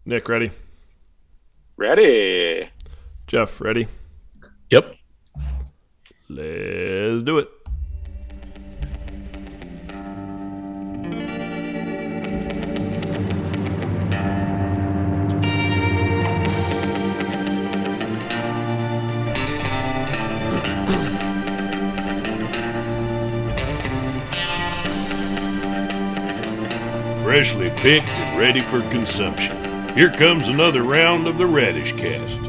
Nick, ready? Ready. Jeff, ready? Yep. Let's do it. Freshly picked and ready for consumption. Here comes another round of the Radishcast.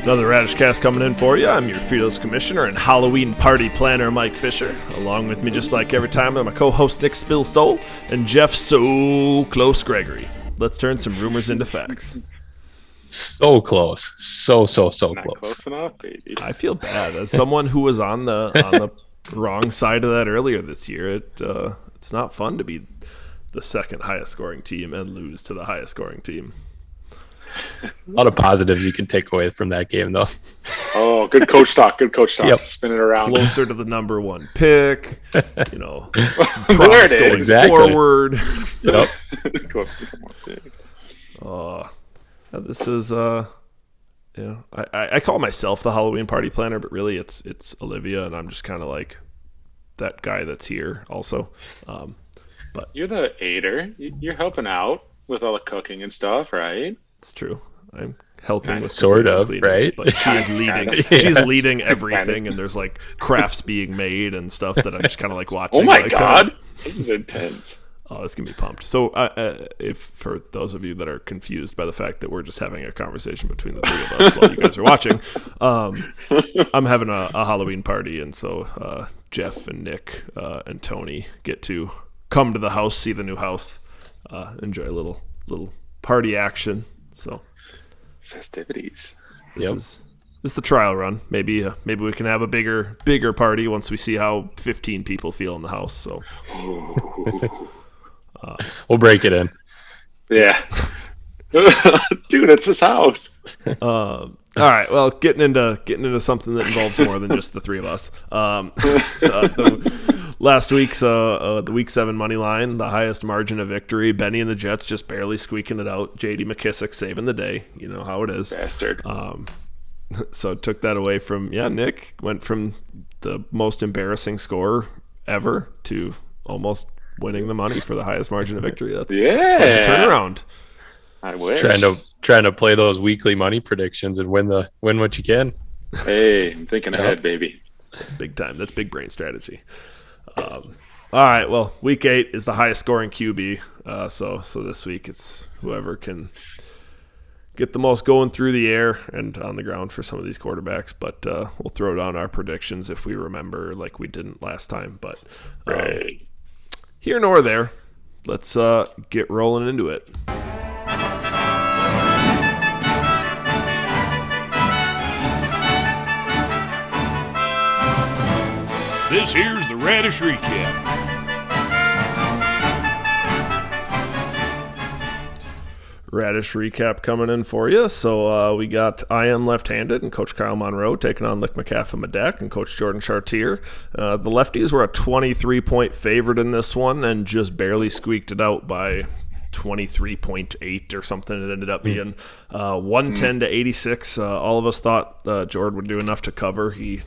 Another Radishcast coming in for you. I'm your fearless commissioner and Halloween party planner, Mike Fisher. Along with me, just like every time, I'm my co-host, Nick Spillstole, and Jeff So Close Gregory. Let's turn some rumors into facts. So close. So Not close. close enough, baby. I feel bad as someone who was on the wrong side of that earlier this year. It's not fun to be the second highest scoring team and lose to the highest scoring team. A lot of positives you can take away from that game, though. Oh, good coach talk. Good coach talk. Yep. Spin it around. Closer to the number one pick, There promise it going is. Exactly. forward. Yep. Close to one thing. This is I call myself the Halloween party planner, but really it's Olivia, and I'm just kind of like that guy that's here also. You're the aider. You're helping out with all the cooking and stuff, right? It's true. I'm helping with Sort cooking and of, cleaning, right? But she's leading. She's leading everything, and there's like crafts being made and stuff that I'm just kind of like watching. Oh my like, god, this is intense. Oh, it's gonna be pumped. So, if for those of you that are confused by the fact that we're just having a conversation between the three of us while you guys are watching, I'm having a Halloween party, and so Jeff and Nick and Tony get to come to the house, see the new house, enjoy a little party action. So, Festivities. this is the trial run. Maybe we can have a bigger party once we see how 15 people feel in the house. So. We'll break it in. Yeah. Dude, it's his house. All right. Well, getting into something that involves more than just the three of us. Last week's the week 7 money line, the highest margin of victory. Benny and the Jets just barely squeaking it out. J.D. McKissick saving the day. You know how it is. Bastard. So took that away from Nick went from the most embarrassing score ever to almost winning the money for the highest margin of victory. That's quite the turnaround. I wish. Trying to play those weekly money predictions and win what you can. Hey, I'm thinking ahead, baby. That's big time. That's big brain strategy. All right. Well, week 8 is the highest scoring QB. So this week it's whoever can get the most going through the air and on the ground for some of these quarterbacks. But we'll throw down our predictions if we remember, like we didn't last time. But Right. here nor there, let's get rolling into it. This here's the Radish Recap. Radish recap coming in for you. So we got I Am Left-Handed and Coach Kyle Monroe taking on Lick McCaff and Coach Jordan Chartier. The lefties were a 23-point favorite in this one and just barely squeaked it out by 23.8 or something. It ended up being 110 to 86. All of us thought Jordan would do enough to cover. He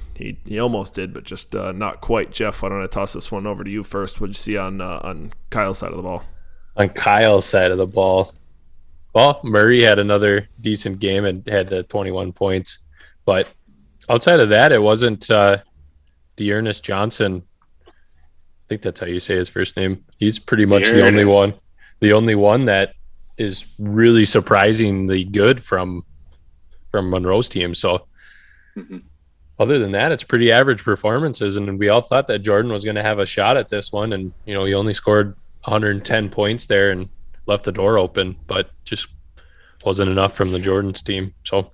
almost did, but just not quite. Jeff, why don't I toss this one over to you first? What did you see on Kyle's side of the ball? On Kyle's side of the ball, well, Murray had another decent game and had 21 points. But outside of that, it wasn't Ernest Johnson. I think that's how you say his first name. He's pretty much the only one. The only one that is really surprisingly good from Monroe's team. So other than that, it's pretty average performances. And we all thought that Jordan was going to have a shot at this one. And, he only scored 110 points there and left the door open, but just wasn't enough from the Jordan's team. So,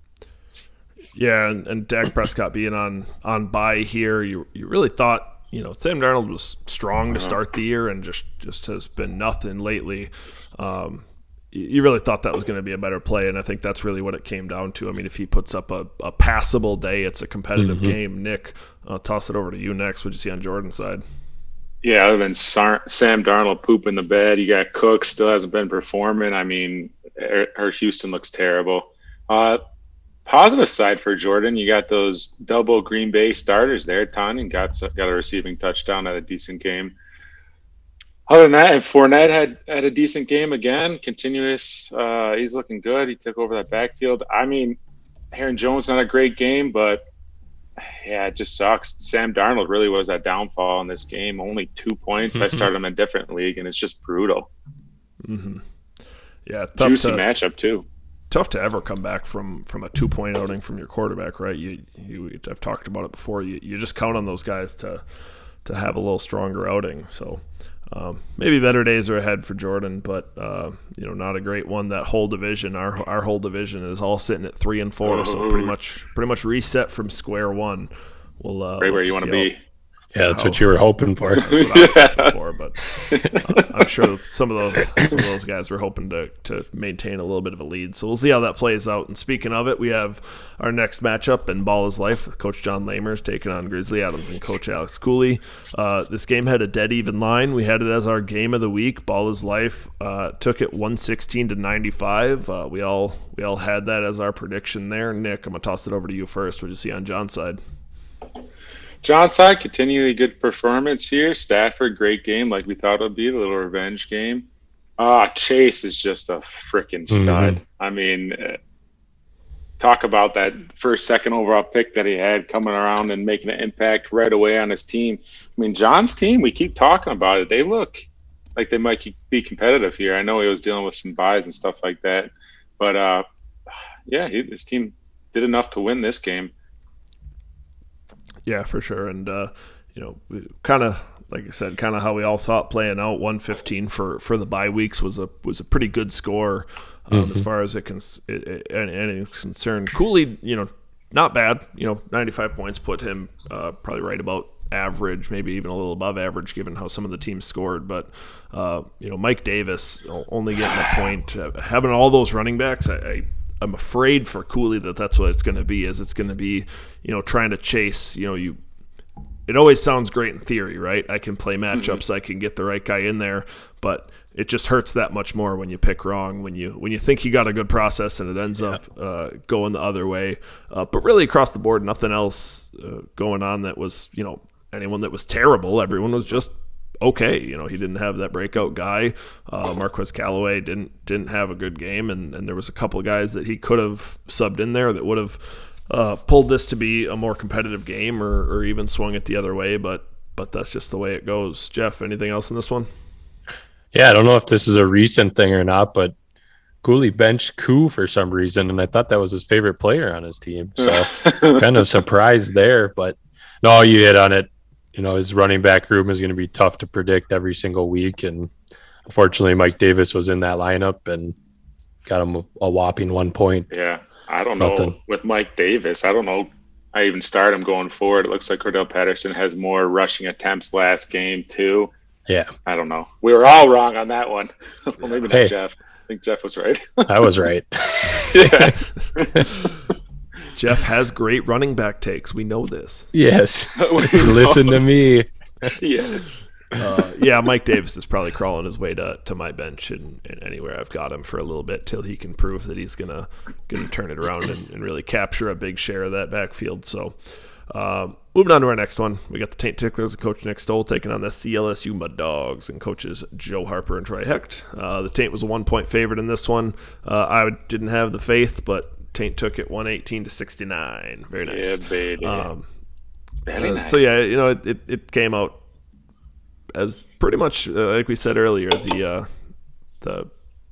yeah, and Dak Prescott being on bye here, you really thought, Sam Darnold was strong to start the year and just has been nothing lately. You really thought that was going to be a better play, and I think that's really what it came down to. I mean, if he puts up a passable day, it's a competitive game. Nick, I'll toss it over to you next. What'd you see on Jordan's side? Yeah, other than Sam Darnold pooping the bed, you got Cook still hasn't been performing. I mean, her Houston looks terrible. Positive side for Jordan, you got those double Green Bay starters there. Tanyan got a receiving touchdown at a decent game. Other than that, and Fournette had a decent game again. Continuous, he's looking good. He took over that backfield. I mean, Aaron Jones not a great game, but yeah, it just sucks. Sam Darnold really was that downfall in this game. Only 2 points. I started him in a different league, and it's just brutal. Mm-hmm. Yeah, juicy matchup too. Tough to ever come back from a 2-point outing from your quarterback, right? I've talked about it before. You just count on those guys to have a little stronger outing. So maybe better days are ahead for Jordan, but not a great one. That whole division, our whole division, is all sitting at 3 and 4, so pretty much reset from square one. We'll right where you want to be. Yeah, that's what you were hoping for. That's what I was hoping for, but I'm sure some of those guys were hoping to maintain a little bit of a lead. So we'll see how that plays out. And speaking of it, we have our next matchup in Ball is Life with Coach John Lamers taking on Grizzly Adams and Coach Alex Cooley. This game had a dead even line. We had it as our game of the week. Ball is Life took it 116-95. We all had that as our prediction there. Nick, I'm gonna toss it over to you first. What did you see on John's side? John's side, continually good performance here. Stafford, great game, like we thought it would be, the little revenge game. Chase is just a freaking stud. I mean, talk about that first, second overall pick that he had coming around and making an impact right away on his team. I mean, John's team, we keep talking about it. They look like they might be competitive here. I know he was dealing with some buys and stuff like that. But, his team did enough to win this game. Yeah, for sure. And, kind of, like I said, kind of how we all saw it playing out. 115 for the bye weeks was a pretty good score as far as it's concerned. Cooley, not bad. 95 points put him probably right about average, maybe even a little above average given how some of the teams scored. But, Mike Davis only getting a point. Having all those running backs, I'm afraid for Cooley that's what it's going to be. It's going to be, trying to chase. It always sounds great in theory, right? I can play matchups, I can get the right guy in there, but it just hurts that much more when you pick wrong. When you think you got a good process and it ends up going the other way. But really across the board, nothing else going on that was anyone that was terrible. Everyone was just okay. He didn't have that breakout guy. Marquez Callaway didn't have a good game, and there was a couple of guys that he could have subbed in there that would have pulled this to be a more competitive game or even swung it the other way, but that's just the way it goes. Jeff, anything else in this one? Yeah, I don't know if this is a recent thing or not, but Cooley benched Koo for some reason, and I thought that was his favorite player on his team. So kind of surprised there, but no, you hit on it. His running back room is going to be tough to predict every single week. And unfortunately, Mike Davis was in that lineup and got him a whopping 1 point. Yeah, I don't know. With Mike Davis, I don't know. I even start him going forward. It looks like Cordell Patterson has more rushing attempts last game, too. Yeah. I don't know. We were all wrong on that one. Well, maybe not Jeff. I think Jeff was right. I was right. Yeah. Jeff has great running back takes. We know this. Yes. Listen to me. Yes. Mike Davis is probably crawling his way to my bench and anywhere I've got him for a little bit till he can prove that he's gonna turn it around and really capture a big share of that backfield. So moving on to our next one, we got the Taint Ticklers and Coach Nick Stoll taking on the CLSU Mud Dogs and coaches Joe Harper and Troy Hecht. The Taint was a 1-point favorite in this one. I didn't have the faith, but Taint took it 118-69. Very nice. Yeah, baby. Very nice. So it came out as pretty much like we said earlier, the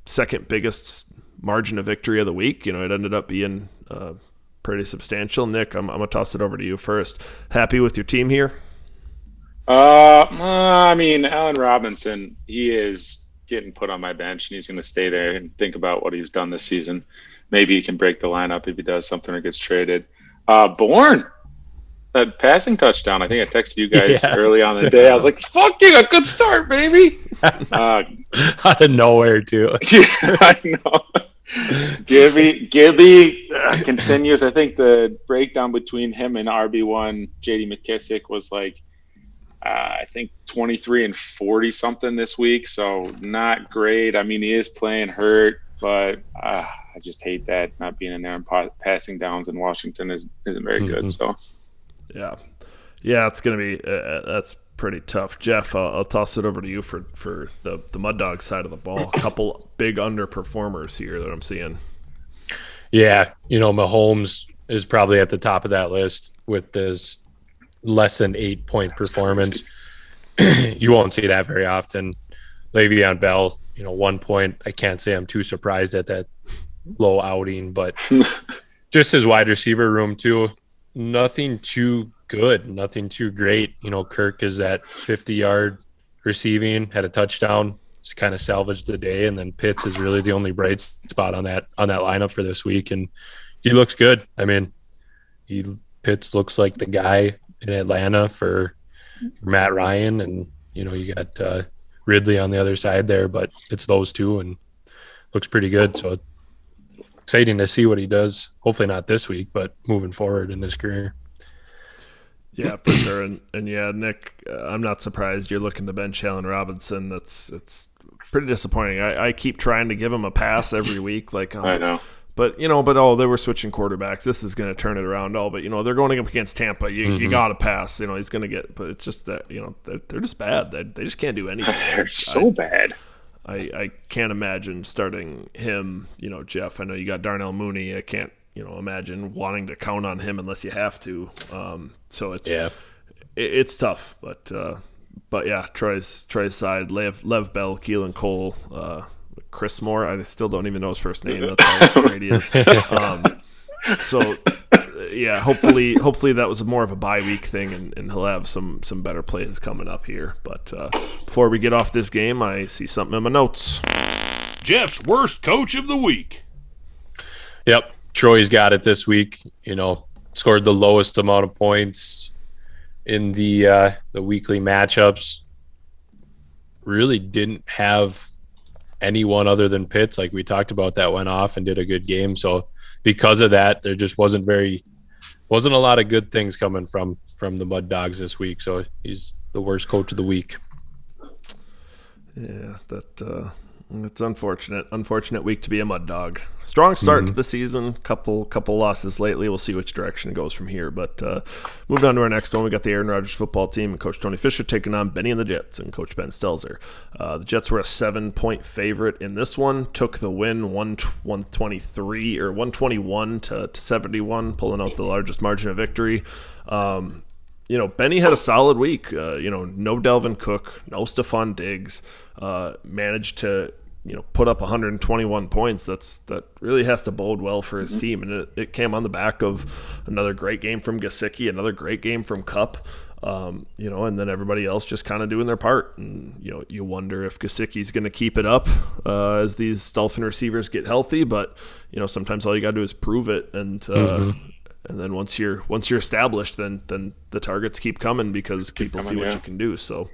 second biggest margin of victory of the week. It ended up being pretty substantial. Nick, I'm gonna toss it over to you first. Happy with your team here? I mean, Allen Robinson, he is getting put on my bench, and he's going to stay there and think about what he's done this season. Maybe he can break the lineup if he does something or gets traded. Bourne, that passing touchdown. I think I texted you guys early on in the day. I was like, "Fuck you, a good start, baby." Out of nowhere, too. Yeah, I know. Gibby continues. I think the breakdown between him and RB1 J.D. McKissick was like I think 23 and 40 something this week, so not great. I mean, he is playing hurt, but I just hate that not being in there and passing downs in Washington isn't very good. So yeah, it's gonna be that's pretty tough. Jeff, I'll toss it over to you for the Mud Dog side of the ball. A couple big underperformers here that I'm seeing. Yeah, Mahomes is probably at the top of that list with this less than 8-point performance. You won't see that very often. Le'Veon Bell, 1 point. I can't say I'm too surprised at that low outing, but just his wide receiver room too. Nothing too good, nothing too great. Kirk is at 50-yard receiving, had a touchdown, just kind of salvaged the day, and then Pitts is really the only bright spot on that lineup for this week, and he looks good. I mean, Pitts looks like the guy in Atlanta for Matt Ryan, and you got Ridley on the other side there, but it's those two, and looks pretty good. So exciting to see what he does. Hopefully not this week, but moving forward in his career. Yeah, for sure. And yeah, Nick, I'm not surprised you're looking to bench Allen Robinson. It's pretty disappointing. I keep trying to give him a pass every week. I know. But they were switching quarterbacks. This is going to turn it around. But they're going up against Tampa. You got to pass. He's going to get. But it's just that they're just bad. They just can't do anything. They're so bad. I can't imagine starting him. Jeff. I know you got Darnell Mooney. I can't imagine wanting to count on him unless you have to. So it's tough. But yeah, Troy's side. Lev Bell, Keelan Cole. Chris Moore, I still don't even know his first name. That's how great he is. So, yeah, hopefully that was more of a bye week thing, and he'll have some better plays coming up here. But before we get off this game, I see something in my notes. Jeff's worst coach of the week. Yep, Troy's got it this week. Scored the lowest amount of points in the weekly matchups. Really didn't have anyone other than Pitts, like we talked about, that went off and did a good game. So because of that, there just wasn't a lot of good things coming from the Mud Dogs this week. So he's the worst coach of the week. Yeah, it's unfortunate week to be a Mud Dog. Strong start to the season, couple losses lately. We'll see which direction it goes from here. But moving on to our next one, we got the Aaron Rodgers football team and Coach Tony Fisher taking on Benny and the Jets and Coach Ben Stelzer. The Jets were a 7-point favorite in this one, took the win 123 or 121 to 71, pulling out the largest margin of victory. Benny had a solid week. No Delvin Cook, no Stephon Diggs. Managed to put up 121 points. That really has to bode well for his team, and it came on the back of another great game from Gesicki, another great game from Kupp. And then everybody else just kind of doing their part. And you wonder if Gesicki's going to keep it up as these Dolphin receivers get healthy. But sometimes all you got to do is prove it, and then once you're established, then the targets keep coming because people see what you can do. So,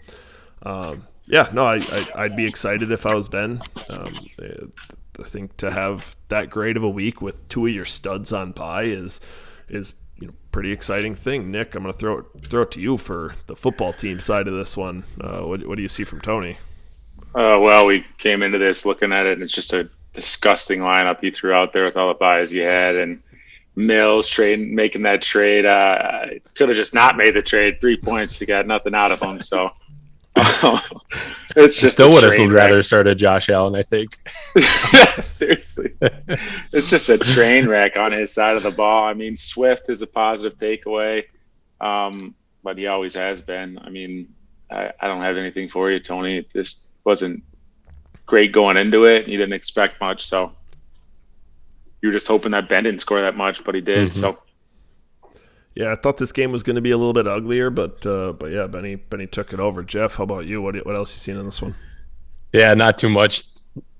I'd be excited if I was Ben. I think to have that great of a week with two of your studs on bye is pretty exciting thing. Nick, I'm going to throw it to you for the football team side of this one. What do you see from Tony? Well, we came into this looking at it, and it's just a disgusting lineup he threw out there with all the buys you had, and Mills making that trade. Could have just not made the trade. 3 points, you got nothing out of him. So it's just still would have rather started Josh Allen, I think. Yeah, seriously, it's just a train wreck on his side of the ball. I mean, Swift is a positive takeaway, but he always has been. I mean, I don't have anything for you, Tony. It just wasn't great going into it. You didn't expect much, so. You were just hoping that Ben didn't score that much, but he did. So, yeah, I thought this game was going to be a little bit uglier, but yeah, Benny took it over. Jeff, how about you? What else you seen in this one? Yeah, not too much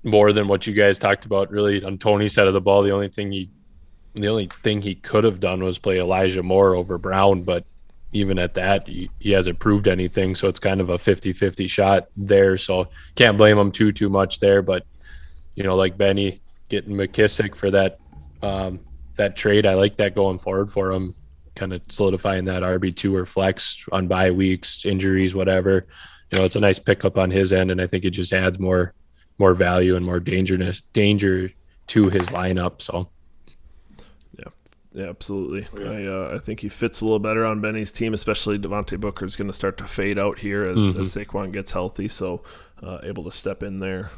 more than what you guys talked about. Really, on Tony's side of the ball, the only thing he could have done was play Elijah Moore over Brown, but even at that, he hasn't proved anything. So it's kind of a 50-50 shot there. So can't blame him too much there. But like Benny, getting McKissick for that trade, I like that going forward for him. kind of solidifying that RB2 or flex on bye weeks, injuries, whatever. It's a nice pickup on his end, and I think it just adds more value and more danger to his lineup. So yeah, absolutely. I think he fits a little better on Benny's team, especially Devontae Booker is going to start to fade out here as Saquon gets healthy, so able to step in there.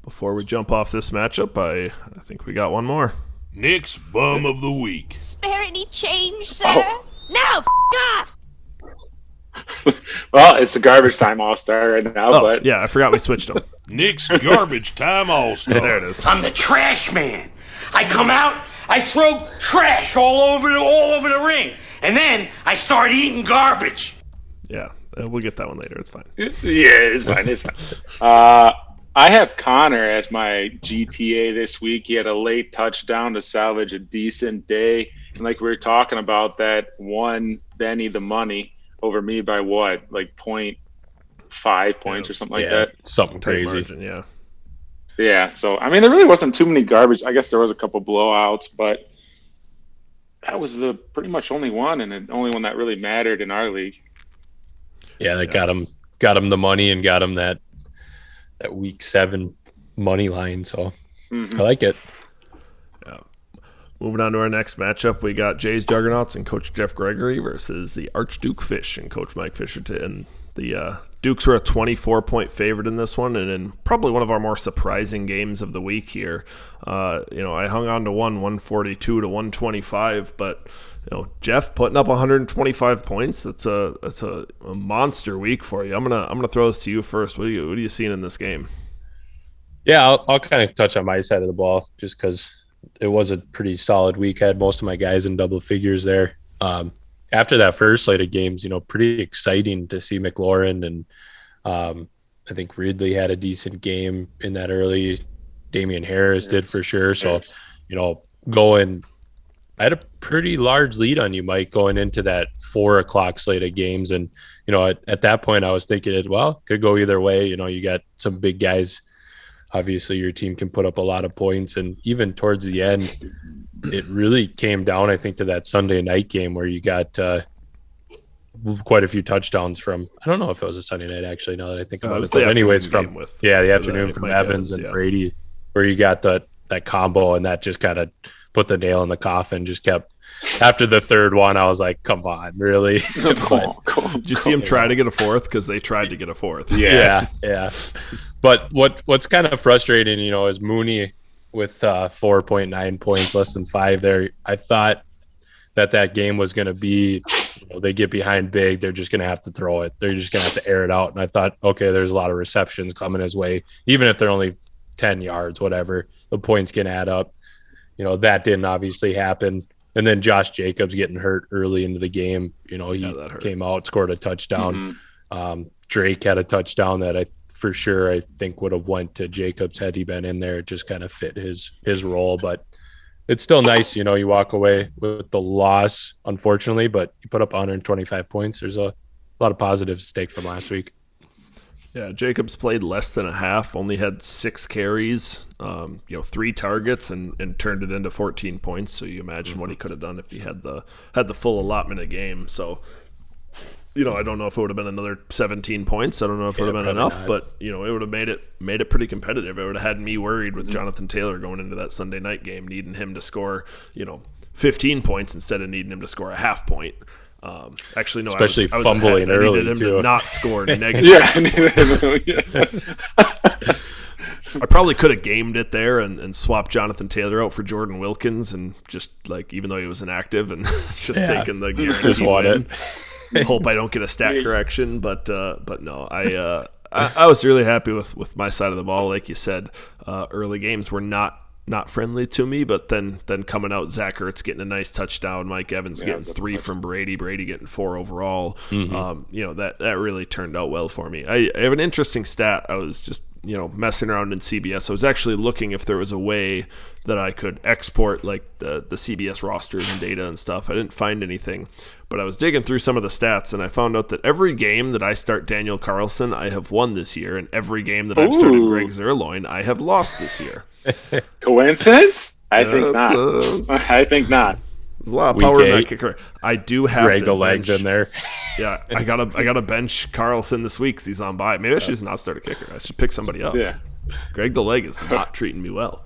Before we jump off this matchup, I think we got one more. Nick's bum of the week. Spare any change, sir? No, off! Well, it's a garbage time all-star right now, but yeah, I forgot we switched them. Nick's garbage time all-star. There it is. I'm the trash man. I come out, I throw trash all over the ring, and then I start eating garbage. Yeah, we'll get that one later. It's fine. yeah, it's fine. It's fine. I have Connor as my GTA this week. He had a late touchdown to salvage a decent day, and like we were talking about, that won Benny the money over me by what, like 0.5 points or something like that. Something crazy. Margin, yeah. So I mean, there really wasn't too many garbage. I guess there was a couple blowouts, but that was the pretty much only one, and the only one that really mattered in our league. Yeah, that got him the money and got him that week 7 money line. So I like it. Moving on to our next matchup, we got Jay's Juggernauts and Coach Jeff Gregory versus the Archduke Fish and Coach Mike Fisherton. And the Dukes were a 24-point favorite in this one, and in probably one of our more surprising games of the week here. I hung on to 142 to 125, but Jeff putting up 125 points. That's a monster week for you. I'm gonna throw this to you first. What are you seeing in this game? Yeah, I'll kind of touch on my side of the ball just because it was a pretty solid week. I had most of my guys in double figures there. After that first slate of games, pretty exciting to see McLaurin, and I think Ridley had a decent game in that early. Damian Harris did for sure. So, I had a pretty large lead on you, Mike, going into that 4:00 slate of games. And, at that point I was thinking, could go either way. You got some big guys. Obviously your team can put up a lot of points, and even towards the end, it really came down, I think, to that Sunday night game where you got quite a few touchdowns from, I don't know if it was a Sunday night actually, now that I think about it, but anyways, from the afternoon from Evans and Brady, where you got that combo, and that just kind of put the nail in the coffin. Just kept, after the third one, I was like, come on, really? Did you see him try to get a fourth? Because they tried to get a fourth. Yeah. But what's kind of frustrating, is Mooney with 4.9 points, less than 5 there. I thought that game was going to be, they get behind big, they're just going to have to throw it. They're just going to have to air it out. And I thought, okay, there's a lot of receptions coming his way. Even if they're only 10 yards, whatever, the points can add up. That didn't obviously happen. And then Josh Jacobs getting hurt early into the game. He came out, scored a touchdown. Drake had a touchdown that I think would have went to Jacobs had he been in there. It just kind of fit his role, but it's still nice. You walk away with the loss, unfortunately, but you put up 125 points. There's a lot of positives to take from last week. Yeah, Jacobs played less than a half, only had 6 carries, 3 targets, and turned it into 14 points. So you imagine what he could have done if he had the full allotment of game. So, I don't know if it would have been another 17 points. I don't know if it would have been enough, but it would have made it pretty competitive. It would have had me worried with Jonathan Taylor going into that Sunday night game, needing him to score 15 points instead of needing him to score a half point. Actually, no. Especially I was fumbling ahead. early I needed him too. to not score negative. Yeah. I probably could have gamed it there and swapped Jonathan Taylor out for Jordan Wilkins, and just even though he was inactive, and just taking the guaranteed win. Hope I don't get a stat correction, but no, I was really happy with my side of the ball. Like you said, early games were not friendly to me, but then coming out, Zach Ertz getting a nice touchdown, Mike Evans getting 3 from Brady getting 4 overall. That really turned out well for me. I have an interesting stat. I was just messing around in CBS. I was actually looking if there was a way that I could export the CBS rosters and data and stuff. I didn't find anything, but I was digging through some of the stats, and I found out that every game that I start Daniel Carlson, I have won this year, and every game that I've started Greg Zerloin, I have lost this year. Coincidence? I think not. I think not. There's a lot of Week power in that 8. kicker. I do have Drag to the legs bench. in there. Yeah, I gotta bench Carlson this week because he's on bye. Maybe I should just not start a kicker. I should pick somebody up. Yeah. Greg the leg is not treating me well.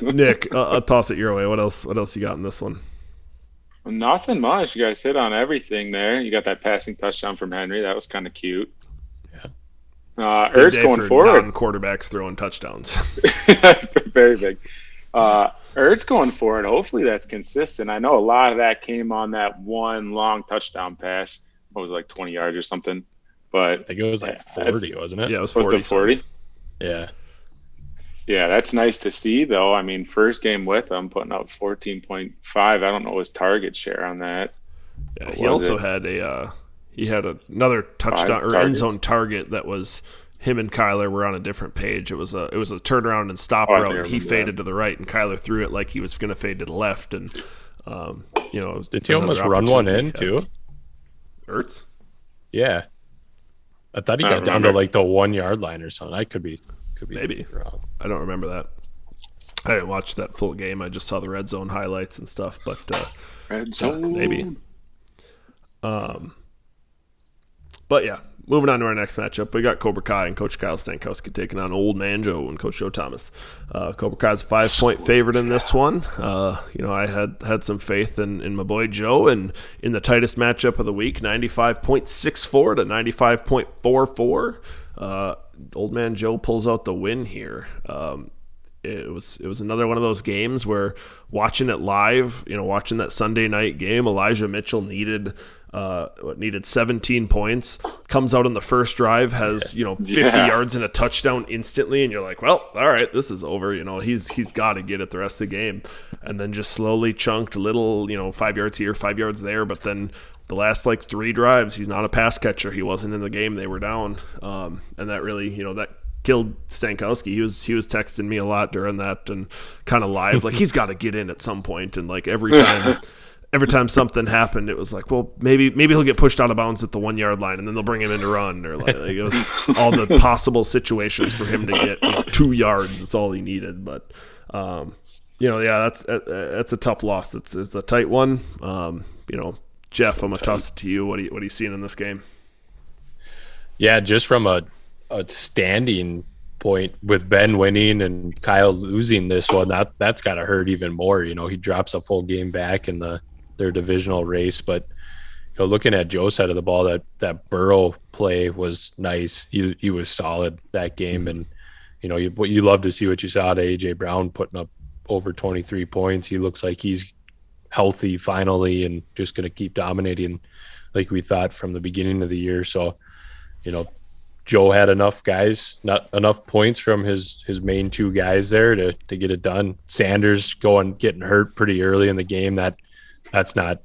Nick, I'll toss it your way. What else you got in this one? Nothing much. You guys hit on everything there. You got that passing touchdown from Henry. That was kind of cute. Yeah. Big Ertz day going for forward. non-quarterbacks throwing touchdowns. Very big. Ertz going forward. Hopefully that's consistent. I know a lot of that came on that one long touchdown pass. What was it, like 20 yards or something? But I think it was like 40, wasn't it? Yeah, it was was 40. it 40? Yeah. Yeah, that's nice to see, though. I mean, first game with him, putting up 14.5. I don't know his target share on that. Yeah, What he was also it? had another touchdown or end targets? zone target that was him and Kyler were on a different page. It was a turnaround and stop Oh, I route. And he remember faded to the right, and Kyler threw it like he was going to fade to the left. And it was Did he another almost run one in, opportunity he had. too? Ertz? Yeah. I thought he I got don't down to remember. like the 1 yard line or something. I could be Maybe. wrong. I don't remember that. I didn't watch that full game. I just saw the red zone highlights and stuff. But Red zone. maybe. But yeah, moving on to our next matchup, we got Cobra Kai and Coach Kyle Stankowski taking on Old Man Joe and Coach Joe Thomas. Cobra Kai's 5-point favorite in this one. I had some faith in my boy Joe, and in the tightest matchup of the week, 95.64 to 95.44. Old Man Joe pulls out the win here. It was another one of those games where watching it live, watching that Sunday night game, Elijah Mitchell needed 17 points, comes out on the first drive, has 50 yards and a touchdown instantly, and you're like, well, all right, this is over. He's got to get it the rest of the game, and then just slowly chunked little 5 yards here, 5 yards there, but then the last 3 drives, he's not a pass catcher. He wasn't in the game. They were down, and that really that killed Stankowski. He was texting me a lot during that and kind of live, like he's got to get in at some point, and every time something happened, it was like, well, maybe he'll get pushed out of bounds at the 1 yard line, and then they'll bring him in to run, or it was all the possible situations for him to get 2 yards. That's all he needed. But that's a tough loss. It's a tight one. Jeff, I'm gonna toss it to you. What are you seeing in this game? Yeah, just from a standing point with Ben winning and Kyle losing this one, that's got to hurt even more. He drops a full game back in their divisional race. But looking at Joe's side of the ball, that Burrow play was nice. He was solid that game, and you love to see what you saw to AJ Brown putting up over 23 points. He looks like he's healthy finally and just going to keep dominating like we thought from the beginning of the year. So Joe had enough not enough points from his main 2 guys there to get it done. Sanders getting hurt pretty early in the game. That's not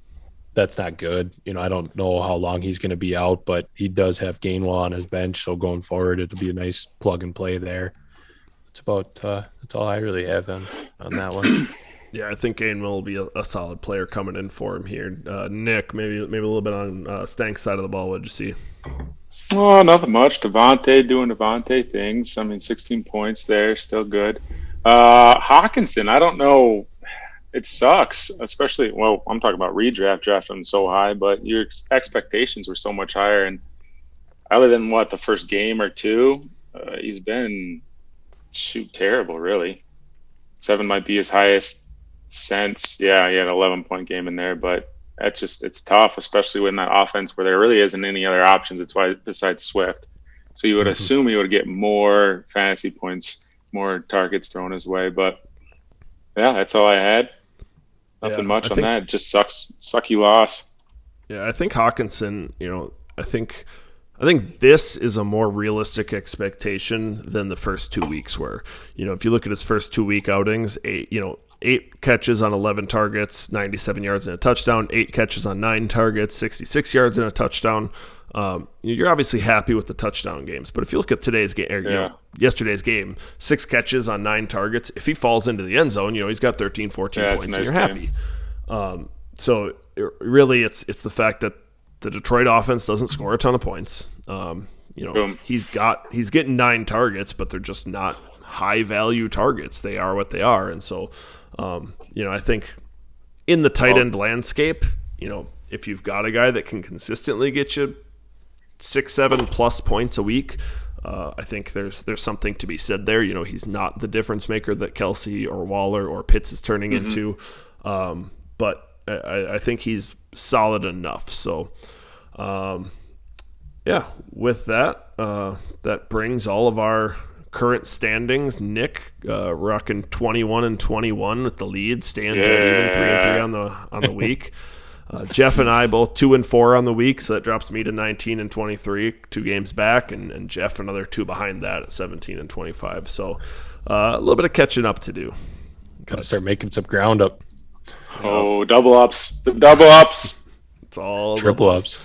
good. I don't know how long he's going to be out, but he does have Gainwell on his bench. So going forward, it'll be a nice plug and play there. That's all I really have on that one. Yeah, I think Gainwell will be a solid player coming in for him here. Nick, maybe a little bit on Stank's side of the ball. What did you see? Oh, nothing much. Devontae doing Devontae things. 16 points there, still good. Hawkinson, I don't know. It sucks, especially, I'm talking about redraft, drafting him so high, but your expectations were so much higher. And other than the first game or two, he's been terrible, really. 7 might be his highest since, he had an 11-point game in there, but it's tough, especially when that offense where there really isn't any other options. It's why besides Swift. So you would assume he would get more fantasy points, more targets thrown his way. But yeah, that's all I had. Nothing much on that. It just sucky loss. Yeah, I think Hawkinson, I think this is a more realistic expectation than the first 2 weeks were. If you look at his first 2 week outings, 8 catches on 11 targets, 97 yards and a touchdown, 8 catches on 9 targets, 66 yards and a touchdown. You're obviously happy with the touchdown games, but if you look at today's game, yesterday's game, 6 catches on 9 targets. If he falls into the end zone, he's got 13, 14 points, and you're happy. So really, it's the fact that the Detroit offense doesn't score a ton of points. He's getting 9 targets, but they're just not high value targets. They are what they are, and so I think in the tight end landscape, if you've got a guy that can consistently get you 6-7 plus points a week, I think there's something to be said there. He's not the difference maker that Kelsey or Waller or Pitts is turning into, but I think he's solid enough. So, with that, that brings all of our current standings. Nick rocking 21-21 with the lead, staying dead even 3-3 on the week. Jeff and I both 2-4 on the week, so that drops me to 19-23, 2 games back, and Jeff another 2 behind that at 17-25. So a little bit of catching up to do. Got to start making some ground up. Oh, double ups! The double ups! It's all triple ups.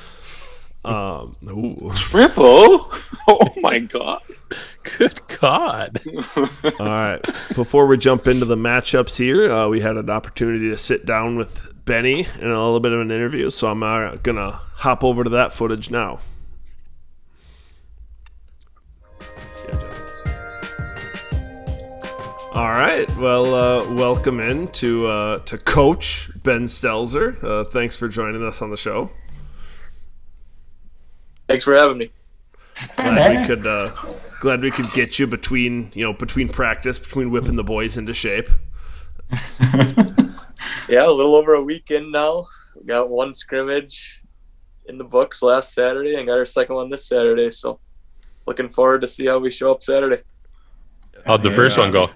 Triple? Oh my god! Good God! All right. Before we jump into the matchups here, we had an opportunity to sit down with Benny in a little bit of an interview, so I'm gonna hop over to that footage now. All right. Well, welcome in to Coach Ben Stelzer. Thanks for joining us on the show. Thanks for having me. Glad we could get you between practice, between whipping the boys into shape. Yeah, a little over a weekend now. We got 1 scrimmage in the books last Saturday and got our second one this Saturday. So looking forward to see how we show up Saturday. How'd the first one go?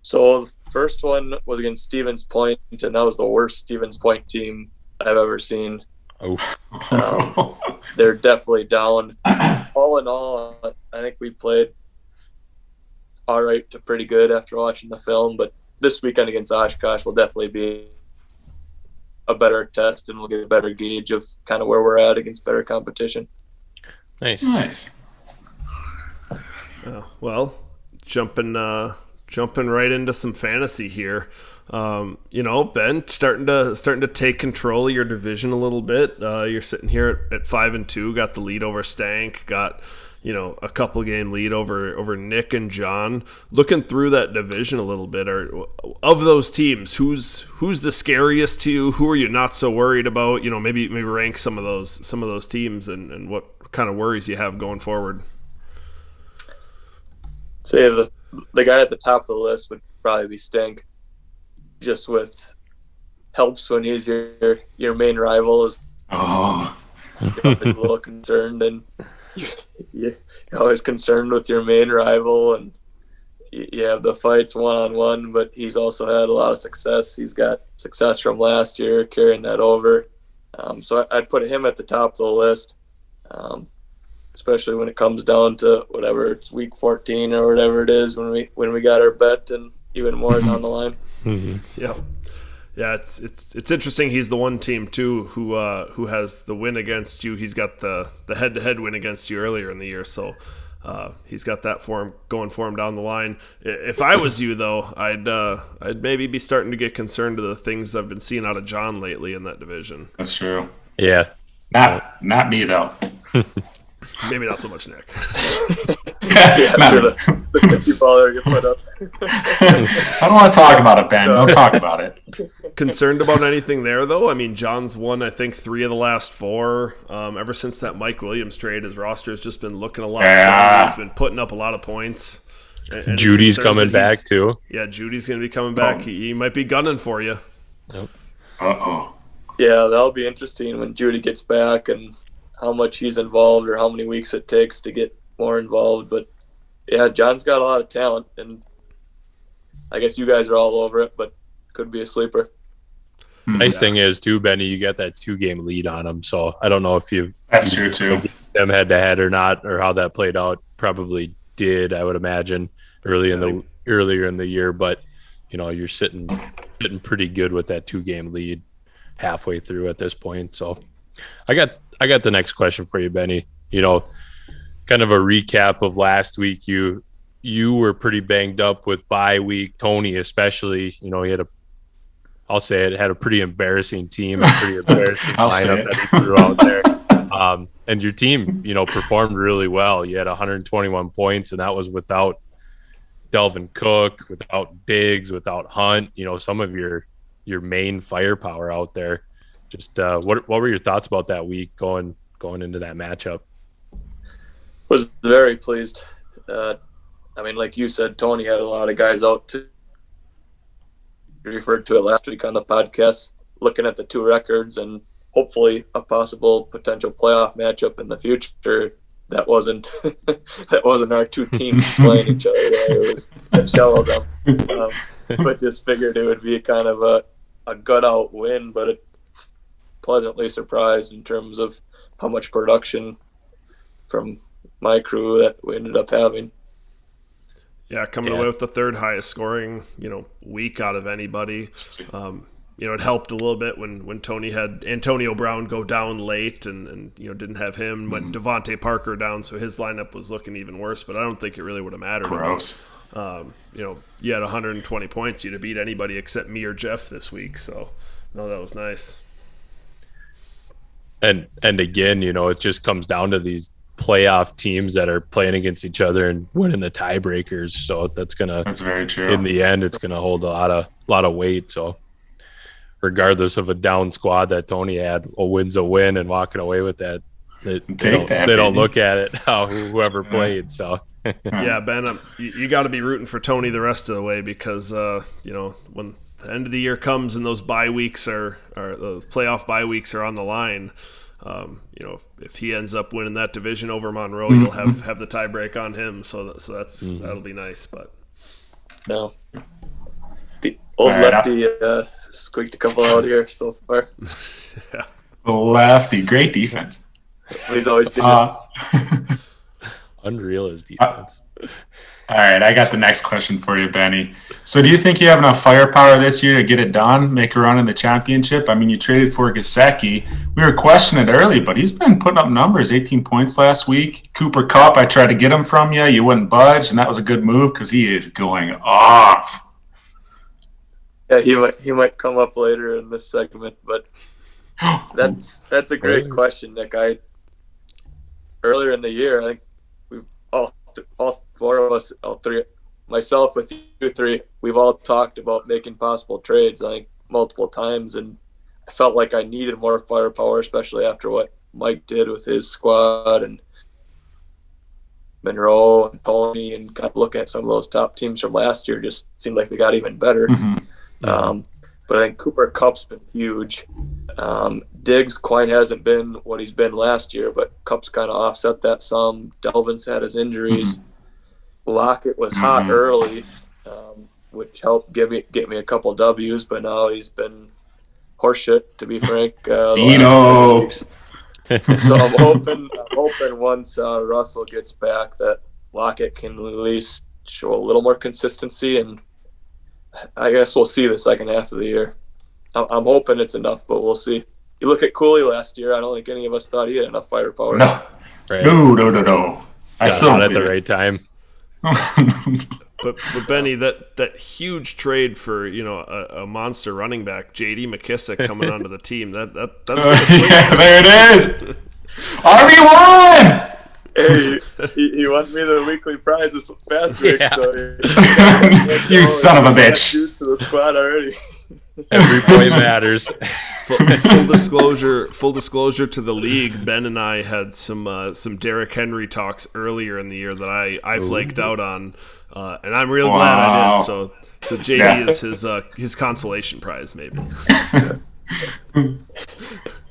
So the first one was against Stevens Point, and that was the worst Stevens Point team I've ever seen. Oh, they're definitely down. All in all, I think we played all right to pretty good after watching the film, but this weekend against Oshkosh will definitely be a better test, and we'll get a better gauge of kind of where we're at against better competition. Nice. Well, jumping right into some fantasy here. Ben, starting to take control of your division a little bit. You're sitting here at 5-2, got the lead over Stank, got a couple game lead over Nick and John. Looking through that division a little bit, of those teams, who's the scariest to you? Who are you not so worried about? Maybe rank some of those teams and what kind of worries you have going forward. Say the guy at the top of the list would probably be Stank. Just with helps when he's your main rival is always a little concerned, and you're always concerned with your main rival, and you have the fights one-on-one, but he's also had a lot of success. He's got success from last year, carrying that over. So I'd put him at the top of the list, especially when it comes down to whatever it's week 14 or whatever it is when we got our bet and even more is on the line. Mm-hmm. Yeah, it's interesting. He's the one team too who has the win against you. He's got the head-to-head win against you earlier in the year, so he's got that going for him down the line. If I was you though, I'd maybe be starting to get concerned to the things I've been seeing out of John lately in that division. That's true. Yeah. Not me though. Maybe not so much Nick. After the 50 baller you put up. I don't want to talk about it, Ben. Don't talk about it. Concerned about anything there, though? I mean, John's won, I think, 3 of the last 4. Ever since that Mike Williams trade, his roster has just been looking a lot stronger. He's been putting up a lot of points. And Judy's coming back, too. Yeah, Judy's going to be coming back. He might be gunning for you. Yep. Uh-oh. Yeah, that'll be interesting when Judy gets back and how much he's involved or how many weeks it takes to get more involved. But yeah, John's got a lot of talent, and I guess you guys are all over it, but could be a sleeper. Nice thing is too, Benny, you got that 2-game lead on him, so I don't know if That's true too. Against them head to head or not, or how that played out. Probably did, I would imagine, earlier in the year, but you're sitting pretty good with that 2-game lead halfway through at this point. So I got the next question for you, Benny. Kind of a recap of last week. You were pretty banged up with bye week. Tony, especially, he had had a pretty embarrassing team, a pretty embarrassing lineup that he threw out there. And your team, performed really well. You had 121 points, and that was without Delvin Cook, without Diggs, without Hunt. Some of your your main firepower out there. Just what were your thoughts about that week going into that matchup? Was very pleased. I mean, like you said, Tony had a lot of guys out too. You referred to it last week on the podcast, looking at the two records and hopefully a possible potential playoff matchup in the future. That wasn't our two teams playing each other. It was a shell of them. But just figured it would be kind of a gut out win, but it pleasantly surprised in terms of how much production from my crew that we ended up having. Yeah, coming away with the third highest scoring, week out of anybody. It helped a little bit when Tony had Antonio Brown go down late and didn't have him. Went Devontae Parker down, so his lineup was looking even worse. But I don't think it really would have mattered. Gross. You had 120 points. You'd have beat anybody except me or Jeff this week. So, no, that was nice. And again, it just comes down to these playoff teams that are playing against each other and winning the tiebreakers. So that's very true. In the end, it's gonna hold a lot of weight. So regardless of a down squad that Tony had, a win's a win, and walking away with that, they don't look at it how whoever played. So yeah, Ben, you got to be rooting for Tony the rest of the way because when the end of the year comes and those bye weeks those playoff bye weeks are on the line. If he ends up winning that division over Monroe, you'll have the tie break on him. So that'll be nice. But no, the old lefty squeaked a couple out here so far. Yeah, the lefty, great defense. He's always unreal as defense. All right, I got the next question for you, Benny. So do you think you have enough firepower this year to get it done, make a run in the championship? I mean, you traded for Gesicki. We were questioning it early, but he's been putting up numbers, 18 points last week. Cooper Kupp, I tried to get him from you. You wouldn't budge, and that was a good move because he is going off. Yeah, he might come up later in this segment, but that's a great question, Nick. Earlier in the year, I think we've all four of us, all three, myself with you three, we've all talked about making possible trades, I think, multiple times, and I felt like I needed more firepower, especially after what Mike did with his squad and Monroe and Tony, and kind of looking at some of those top teams from last year, just seemed like they got even better. But I think Cooper Kupp's been huge. Diggs quite hasn't been what he's been last year, but Kupp's kind of offset that some. Delvin's had his injuries. Lockett was hot early, which helped get me a couple W's, but now he's been horseshit, to be frank. So I'm hoping once Russell gets back that Lockett can at least show a little more consistency, and I guess we'll see the second half of the year. I'm hoping it's enough, but we'll see. You look at Cooley last year, I don't think any of us thought he had enough firepower. No. Right. No. I still at the right time. But Benny, that huge trade for a monster running back, J.D. McKissick coming onto the team, that's there it is. RB1. Hey, he won me the weekly prize this past week, so you son of a bitch. Used to the squad already. Every point matters. Full disclosure to the league. Ben and I had some Derrick Henry talks earlier in the year that I flaked out on, and I'm real glad I did. So JD is his consolation prize, maybe. You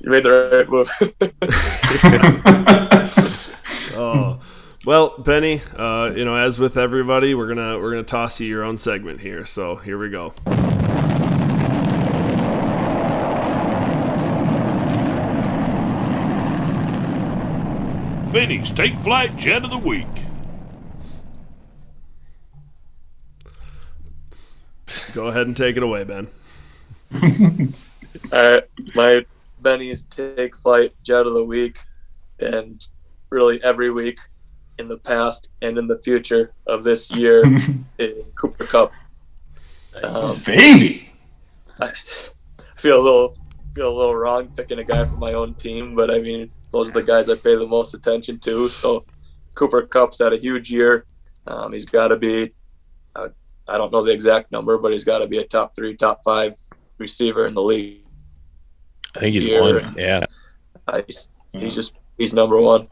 made the right move. Oh, well, Benny, as with everybody, we're gonna toss you your own segment here. So here we go. Benny's Take Flight Jet of the Week. Go ahead and take it away, Ben. My Benny's Take Flight Jet of the Week, and really every week in the past and in the future of this year is Cooper Kupp. Baby, I feel a little wrong picking a guy from my own team, but I mean, those are the guys I pay the most attention to. So Cooper Kupp's had a huge year. He's got to be, I don't know the exact number, but he's got to be a top 3, top 5 receiver in the league. I think he's Here. one. Yeah. He's number one.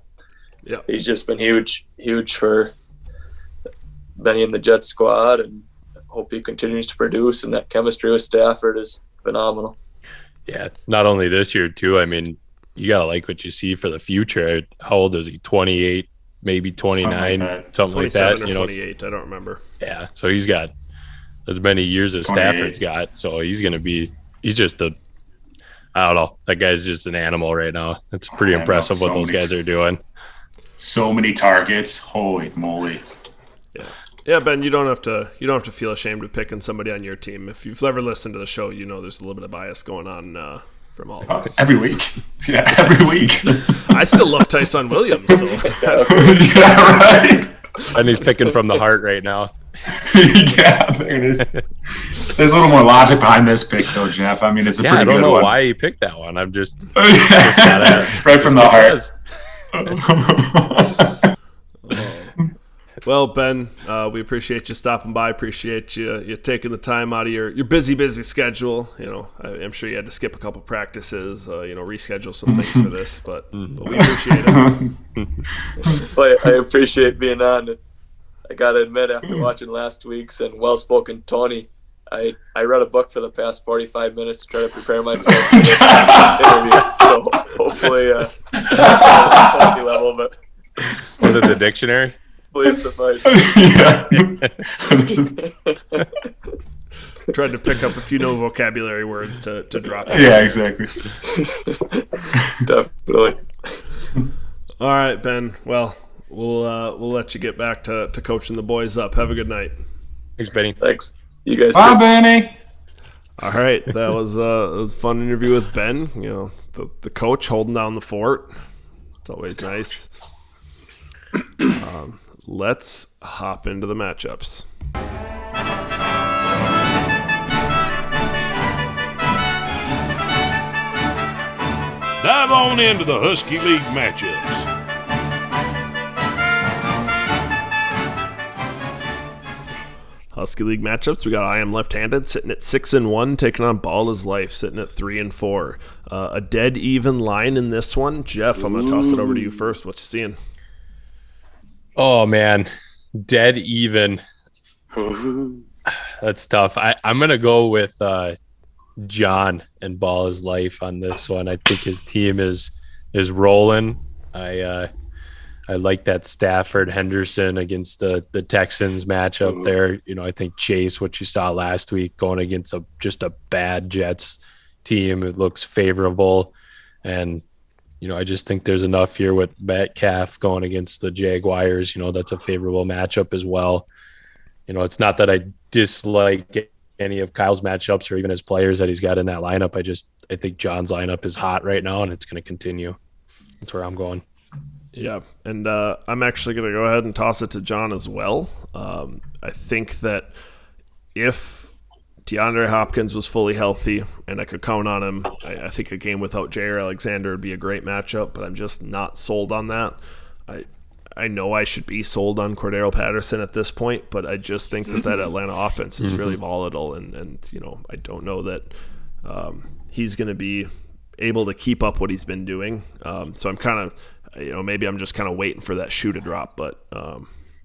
Yeah. He's just been huge for Benny and the Jet squad, and hope he continues to produce. And that chemistry with Stafford is phenomenal. Yeah. Not only this year too. I mean, you gotta like what you see for the future. How old is he? 28, maybe 29, something like that. Or 28, I don't remember. Yeah. So he's got as many years as 28. Stafford's got. So he's just I don't know. That guy's just an animal right now. It's pretty impressive what those guys are doing. So many targets. Holy moly. Yeah, Ben, you don't have to feel ashamed of picking somebody on your team. If you've ever listened to the show, you know there's a little bit of bias going on from all of us. Every week. Yeah, every week. I still love Tyson Williams. So. Yeah, right. And he's picking from the heart right now. Yeah, there it is. There's a little more logic behind this pick, though, Jeff. I mean, it's a pretty good one. I don't know why he picked that one. I'm just right from the heart. Well, Ben, we appreciate you stopping by. Appreciate you taking the time out of your busy schedule. You know, I'm sure you had to skip a couple practices, reschedule some things for this, but we appreciate it. Well, I appreciate being on. I gotta admit, after watching last week's and Well-Spoken Tony, I read a book for the past 45 minutes to try to prepare myself for this interview. So hopefully, quality level, but was it the dictionary? Hopefully it sufficed. Tried to pick up a few new vocabulary words to drop. Yeah, exactly. Definitely. All right, Ben. Well, we'll let you get back to coaching the boys up. Have a good night. Thanks, Benny. Thanks. You guys. Bye, Benny. All right, that was a fun interview with Ben. You know, the coach holding down the fort. It's always nice. Let's hop into the matchups. Dive on into the Husky League matchups. Husky League matchups. We got I Am Left-Handed sitting at 6-1, taking on Ball is Life sitting at 3-4. A dead even line in this one. Jeff, I'm going to toss it over to you first. What you seeing? Oh man, dead even. That's tough. I'm going to go with John and Ball is Life on this one. I think his team is rolling. I like that Stafford Henderson against the Texans matchup there. You know, I think Chase, what you saw last week, going against just a bad Jets team, it looks favorable. And, you know, I just think there's enough here with Metcalf going against the Jaguars. You know, that's a favorable matchup as well. You know, it's not that I dislike any of Kyle's matchups or even his players that he's got in that lineup. I think John's lineup is hot right now, and it's going to continue. That's where I'm going. Yeah, and I'm actually going to go ahead and toss it to John as well. I think that if DeAndre Hopkins was fully healthy and I could count on him, I think a game without Jair Alexander would be a great matchup, but I'm just not sold on that. I know I should be sold on Cordero Patterson at this point, but I just think that Atlanta offense is really volatile, and you know, I don't know that he's going to be able to keep up what he's been doing. So I'm kind of, you know, maybe I'm just kind of waiting for that shoe to drop, but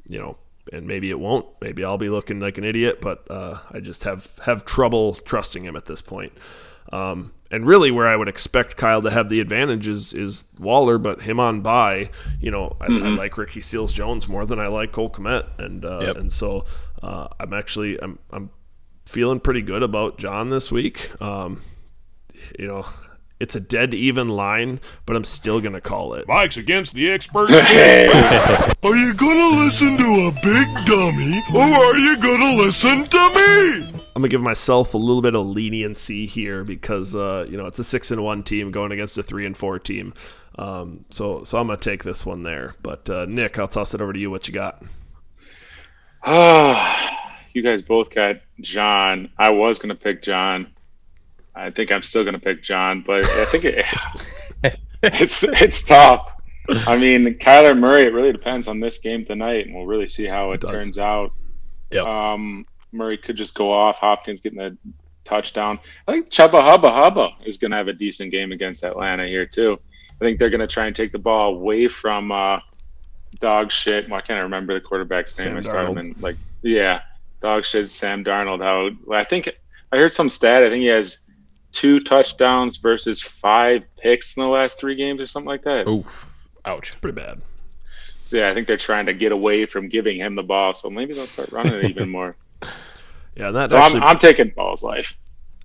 you know, and maybe it won't. Maybe I'll be looking like an idiot, but I just have trouble trusting him at this point. And really where I would expect Kyle to have the advantage is Waller, but him on bye, you know, I like Ricky Seals-Jones more than I like Cole Kmet. And so I'm feeling pretty good about John this week. You know, it's a dead even line, but I'm still going to call it. Mike's against the expert. Are you gonna listen to a big dummy, or are you gonna listen to me? I'm going to give myself a little bit of leniency here because, you know, it's a 6-1 team going against a 3-4 team. So I'm going to take this one there. But, Nick, I'll toss it over to you. What you got? You guys both got John. I was going to pick John. I think I'm still going to pick John, but I think it's tough. I mean, Kyler Murray, it really depends on this game tonight, and we'll really see how it turns out. Yep. Murray could just go off. Hopkins getting touchdown. I think Chuba Hubba is going to have a decent game against Atlanta here too. I think they're going to try and take the ball away from dog shit. Well, I can't remember the quarterback's name. I started him in dog shit Sam Darnold. I think I heard some stat. I think he has 2 touchdowns versus 5 picks in the last 3 games or something like that. Oof. Ouch. It's pretty bad. Yeah, I think they're trying to get away from giving him the ball, so maybe they'll start running it even more. Yeah, and that so actually, I'm taking Ball's life.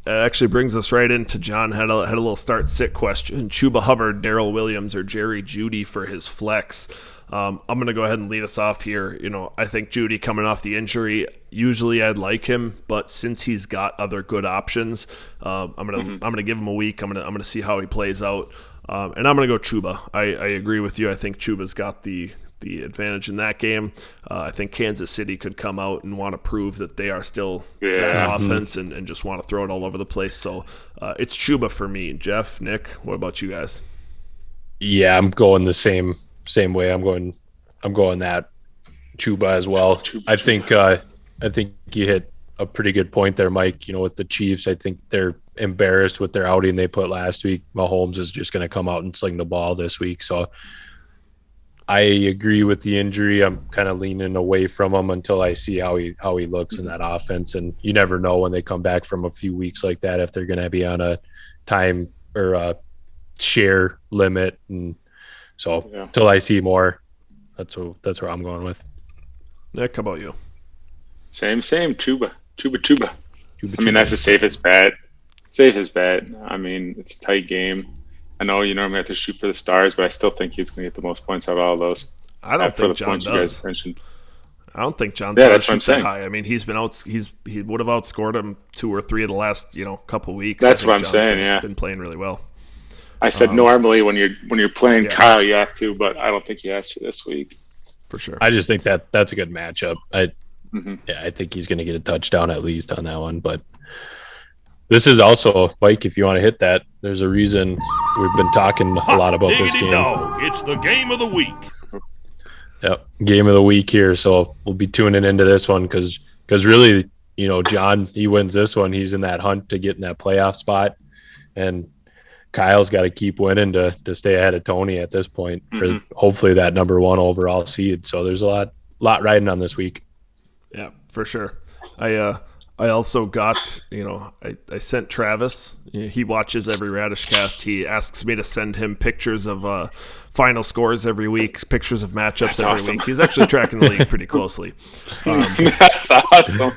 It actually brings us right into John had a little start-sit question. Chuba Hubbard, Darrell Williams, or Jerry Jeudy for his flex. I'm going to go ahead and lead us off here. I think Jeudy coming off the injury, usually I'd like him, but since he's got other good options, I'm gonna give him a week. I'm gonna see how he plays out, and I'm gonna go Chuba. I agree with you. I think Chuba's got the advantage in that game. I think Kansas City could come out and want to prove that they are still that offense and just want to throw it all over the place. So it's Chuba for me. Jeff, Nick, what about you guys? Yeah, I'm going the same way. I'm going that Chuba as well. I think you hit a pretty good point there, Mike. With the Chiefs, I think they're embarrassed with their outing they put last week. Mahomes is just going to come out and sling the ball this week. So I agree with the injury. I'm kind of leaning away from him until I see how he looks in that offense. And you never know when they come back from a few weeks like that if they're going to be on a time or a share limit. And so until I see more, that's where I'm going with. Nick, how about you? Same. Chuba. I mean, that's the safest bet. I mean, it's a tight game. I know you normally have to shoot for the stars, but I still think he's going to get the most points out of all of those. I don't think John does. I don't think John's that's what I'm saying. High. I mean, he's been he would have outscored him 2 or 3 of the last couple weeks. That's what I'm saying. Been playing really well. I said normally when you're playing Kyle, you have to, but I don't think he has to this week. For sure. I just think that's a good matchup. I think he's going to get a touchdown at least on that one. But this is also, Mike, if you want to hit that, there's a reason we've been talking a lot about this game. No, it's the game of the week. Yep, game of the week here. So we'll be tuning into this one because really, John, he wins this one. He's in that hunt to get in that playoff spot. And Kyle's got to keep winning to stay ahead of Tony at this point for hopefully that number 1 overall seed. So there's a lot riding on this week. Yeah, for sure. I also got, I sent Travis. He watches every Radishcast. He asks me to send him pictures of final scores every week, pictures of matchups every week. He's actually tracking the league pretty closely. That's awesome.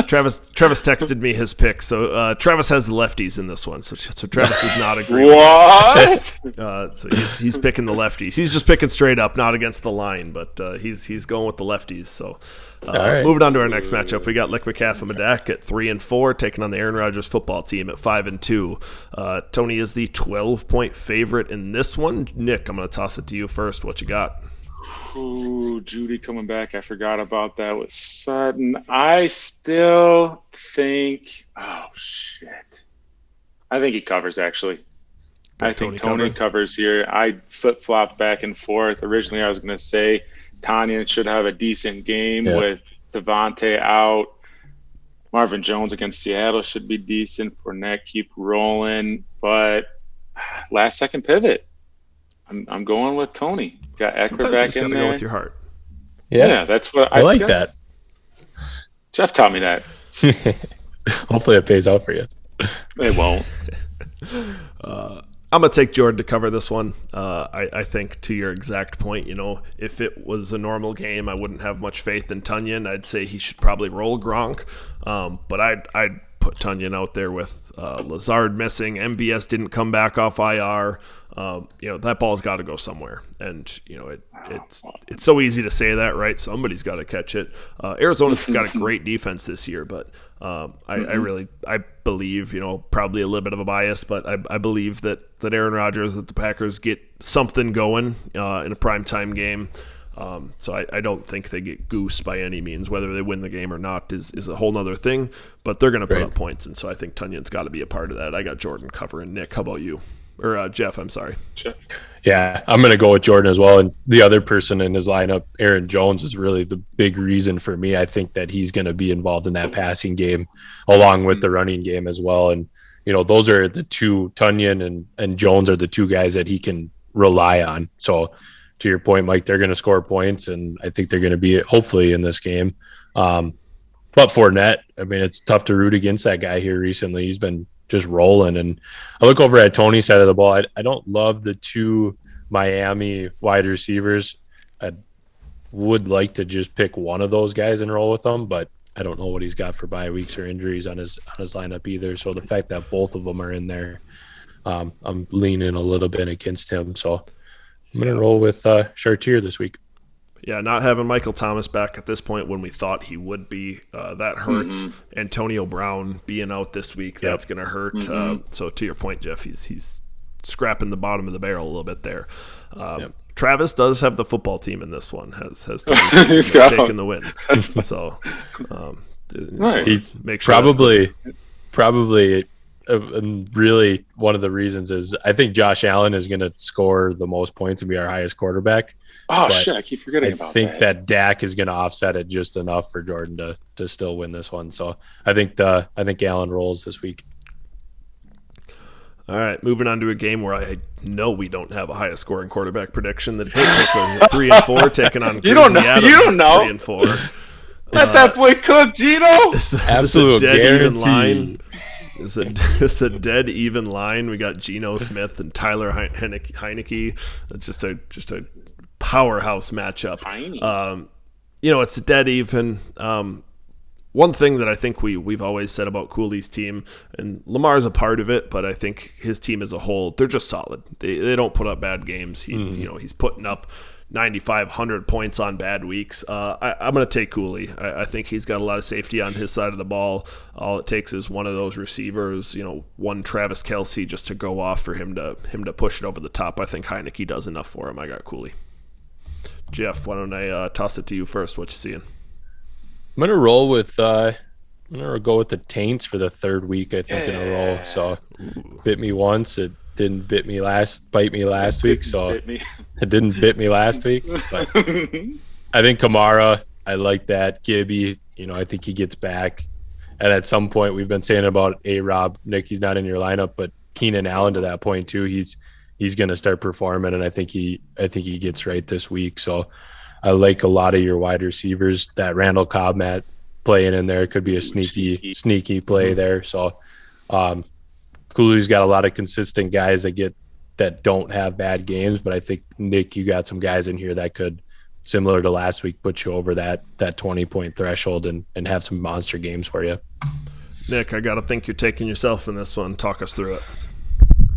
Travis texted me his pick. So Travis has the lefties in this one. So Travis does not agree what? with this. So he's picking the lefties. He's just picking straight up, not against the line, but he's going with the lefties. So right. Moving on to our next matchup, we got Lick McCaff and Medak at 3-4, taking on the Aaron Rodgers football team at 5-2. Tony is the 12-point favorite in this one. Nick, I'm going to toss it to you first. What you got? Ooh, Jeudy coming back. I forgot about that with Sutton. I still think. Oh shit! I think he covers. Actually, I think Tony covers here. I flip flopped back and forth. Originally, I was going to say Tanyan should have a decent game with Devontae out. Marvin Jones against Seattle should be decent. Fournette keep rolling, but last second pivot. I'm going with Tony. Got Eckler back in there. Go with your heart. Yeah, that's what I like that. Jeff taught me that. Hopefully it pays out for you. It won't. I'm going to take Jordan to cover this one. I think to your exact point, if it was a normal game, I wouldn't have much faith in Tanyan. I'd say he should probably roll Gronk. But I'd put Tanyan out there with Lazard missing. MVS didn't come back off IR. That ball's got to go somewhere. And, it's so easy to say that, right? Somebody's got to catch it. Arizona's got a great defense this year, but I believe, probably a little bit of a bias, but I believe that Aaron Rodgers, that the Packers get something going in a primetime game. So I don't think they get goose by any means. Whether they win the game or not is a whole nother thing, but they're going to put up points. And so I think Tanyan's got to be a part of that. I got Jordan covering. Nick, how about you? Or Jeff, I'm sorry. Yeah, I'm going to go with Jordan as well. And the other person in his lineup, Aaron Jones, is really the big reason for me. I think that he's going to be involved in that passing game along with the running game as well. And, those are the two, Tunyon and Jones are the two guys that he can rely on. So to your point, Mike, they're going to score points, and I think they're going to be hopefully in this game. But Fournette, I mean, it's tough to root against that guy here recently. He's been just rolling. And I look over at Tony's side of the ball. I don't love the two Miami wide receivers. I would like to just pick one of those guys and roll with them, but I don't know what he's got for bye weeks or injuries on his lineup either. So the fact that both of them are in there, I'm leaning a little bit against him. So I'm going to roll with Chartier this week. Yeah, not having Michael Thomas back at this point when we thought he would be, that hurts. Antonio Brown being out this week, that's going to hurt. So to your point, Jeff, he's scrapping the bottom of the barrel a little bit there. Travis does have the football team in this one, has taken the win. So nice. He's make sure probably really one of the reasons is I think Josh Allen is going to score the most points and be our highest quarterback. Oh, shit, I keep forgetting about that. I think that Dak is going to offset it just enough for Jordan to still win this one. So I think Allen rolls this week. All right, moving on to a game where I know we don't have a highest scoring quarterback prediction. The Ticklers 3-4 taking on You don't know. Adams You don't know. 3-4. Let that boy cook, Gino. Absolute Even guarantee. line. It's a dead even line. We got Geno Smith and Tyler Heineke. It's just a powerhouse matchup. It's dead even. One thing that I think we've always said about Cooley's team, and Lamar's a part of it, but I think his team as a whole, they're just solid. They don't put up bad games. He's putting up 95, 100 points on bad weeks. I'm going to take Cooley. I think he's got a lot of safety on his side of the ball. All it takes is one of those receivers, one Travis Kelce just to go off for him to push it over the top. I think Heineke does enough for him. I got Cooley. Jeff, why don't I toss it to you first? What you seeing? I'm gonna roll with I'm gonna go with the Taints for the third week, I think, in a row. So bit me once, it didn't bite me last week. So it didn't bit me last week. But I think Kamara, I like that. Gibby, I think he gets back. And at some point we've been saying about A-Rob, Nick, he's not in your lineup, but Keenan Allen to that point too, he's gonna start performing, and I think he gets right this week. So I like a lot of your wide receivers. That Randall Cobb playing in there could be a sneaky play there. So Cooley's got a lot of consistent guys that don't have bad games, but I think, Nick, you got some guys in here that could, similar to last week, put you over that 20-point threshold and have some monster games for you. Nick, I got to think you're taking yourself in this one. Talk us through it.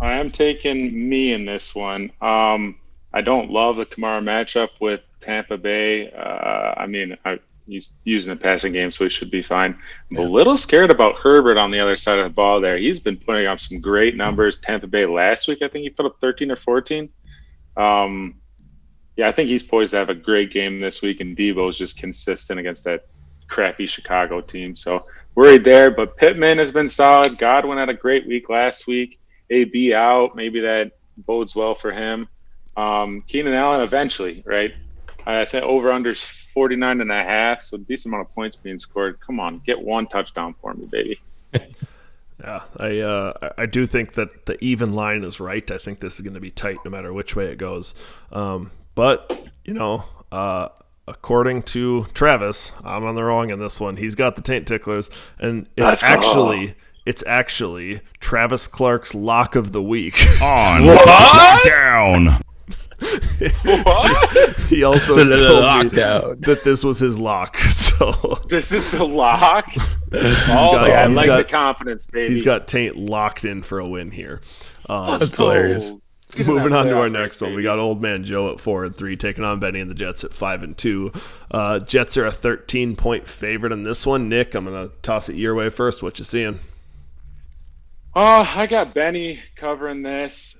I am taking me in this one. I don't love the Kamara matchup with Tampa Bay. He's using the passing game, so he should be fine. I'm a little scared about Herbert on the other side of the ball there. He's been putting up some great numbers. Tampa Bay last week, I think he put up 13 or 14. I think he's poised to have a great game this week, and Debo's just consistent against that crappy Chicago team. So worried there, but Pittman has been solid. Godwin had a great week last week. AB out. Maybe that bodes well for him. Keenan Allen eventually, right? I think over-under 49.5, so a decent amount of points being scored. Come on, get one touchdown for me, baby. Yeah, I do think that the even line is right. I think this is going to be tight no matter which way it goes. But, according to Travis, I'm on the wrong in this one. He's got the Taint Ticklers, and it's actually Travis Clark's lock of the week. On down. What? He also told me that this was his lock. So this is the lock. I like the confidence, baby. He's got Taint locked in for a win here. That's hilarious. Moving on to our next one, we got Old Man Joe at 4-3 taking on Benny and the Jets at 5-2. Jets are a 13-point favorite in this one. Nick, I'm gonna toss it your way first. What you seeing? I got Benny covering this.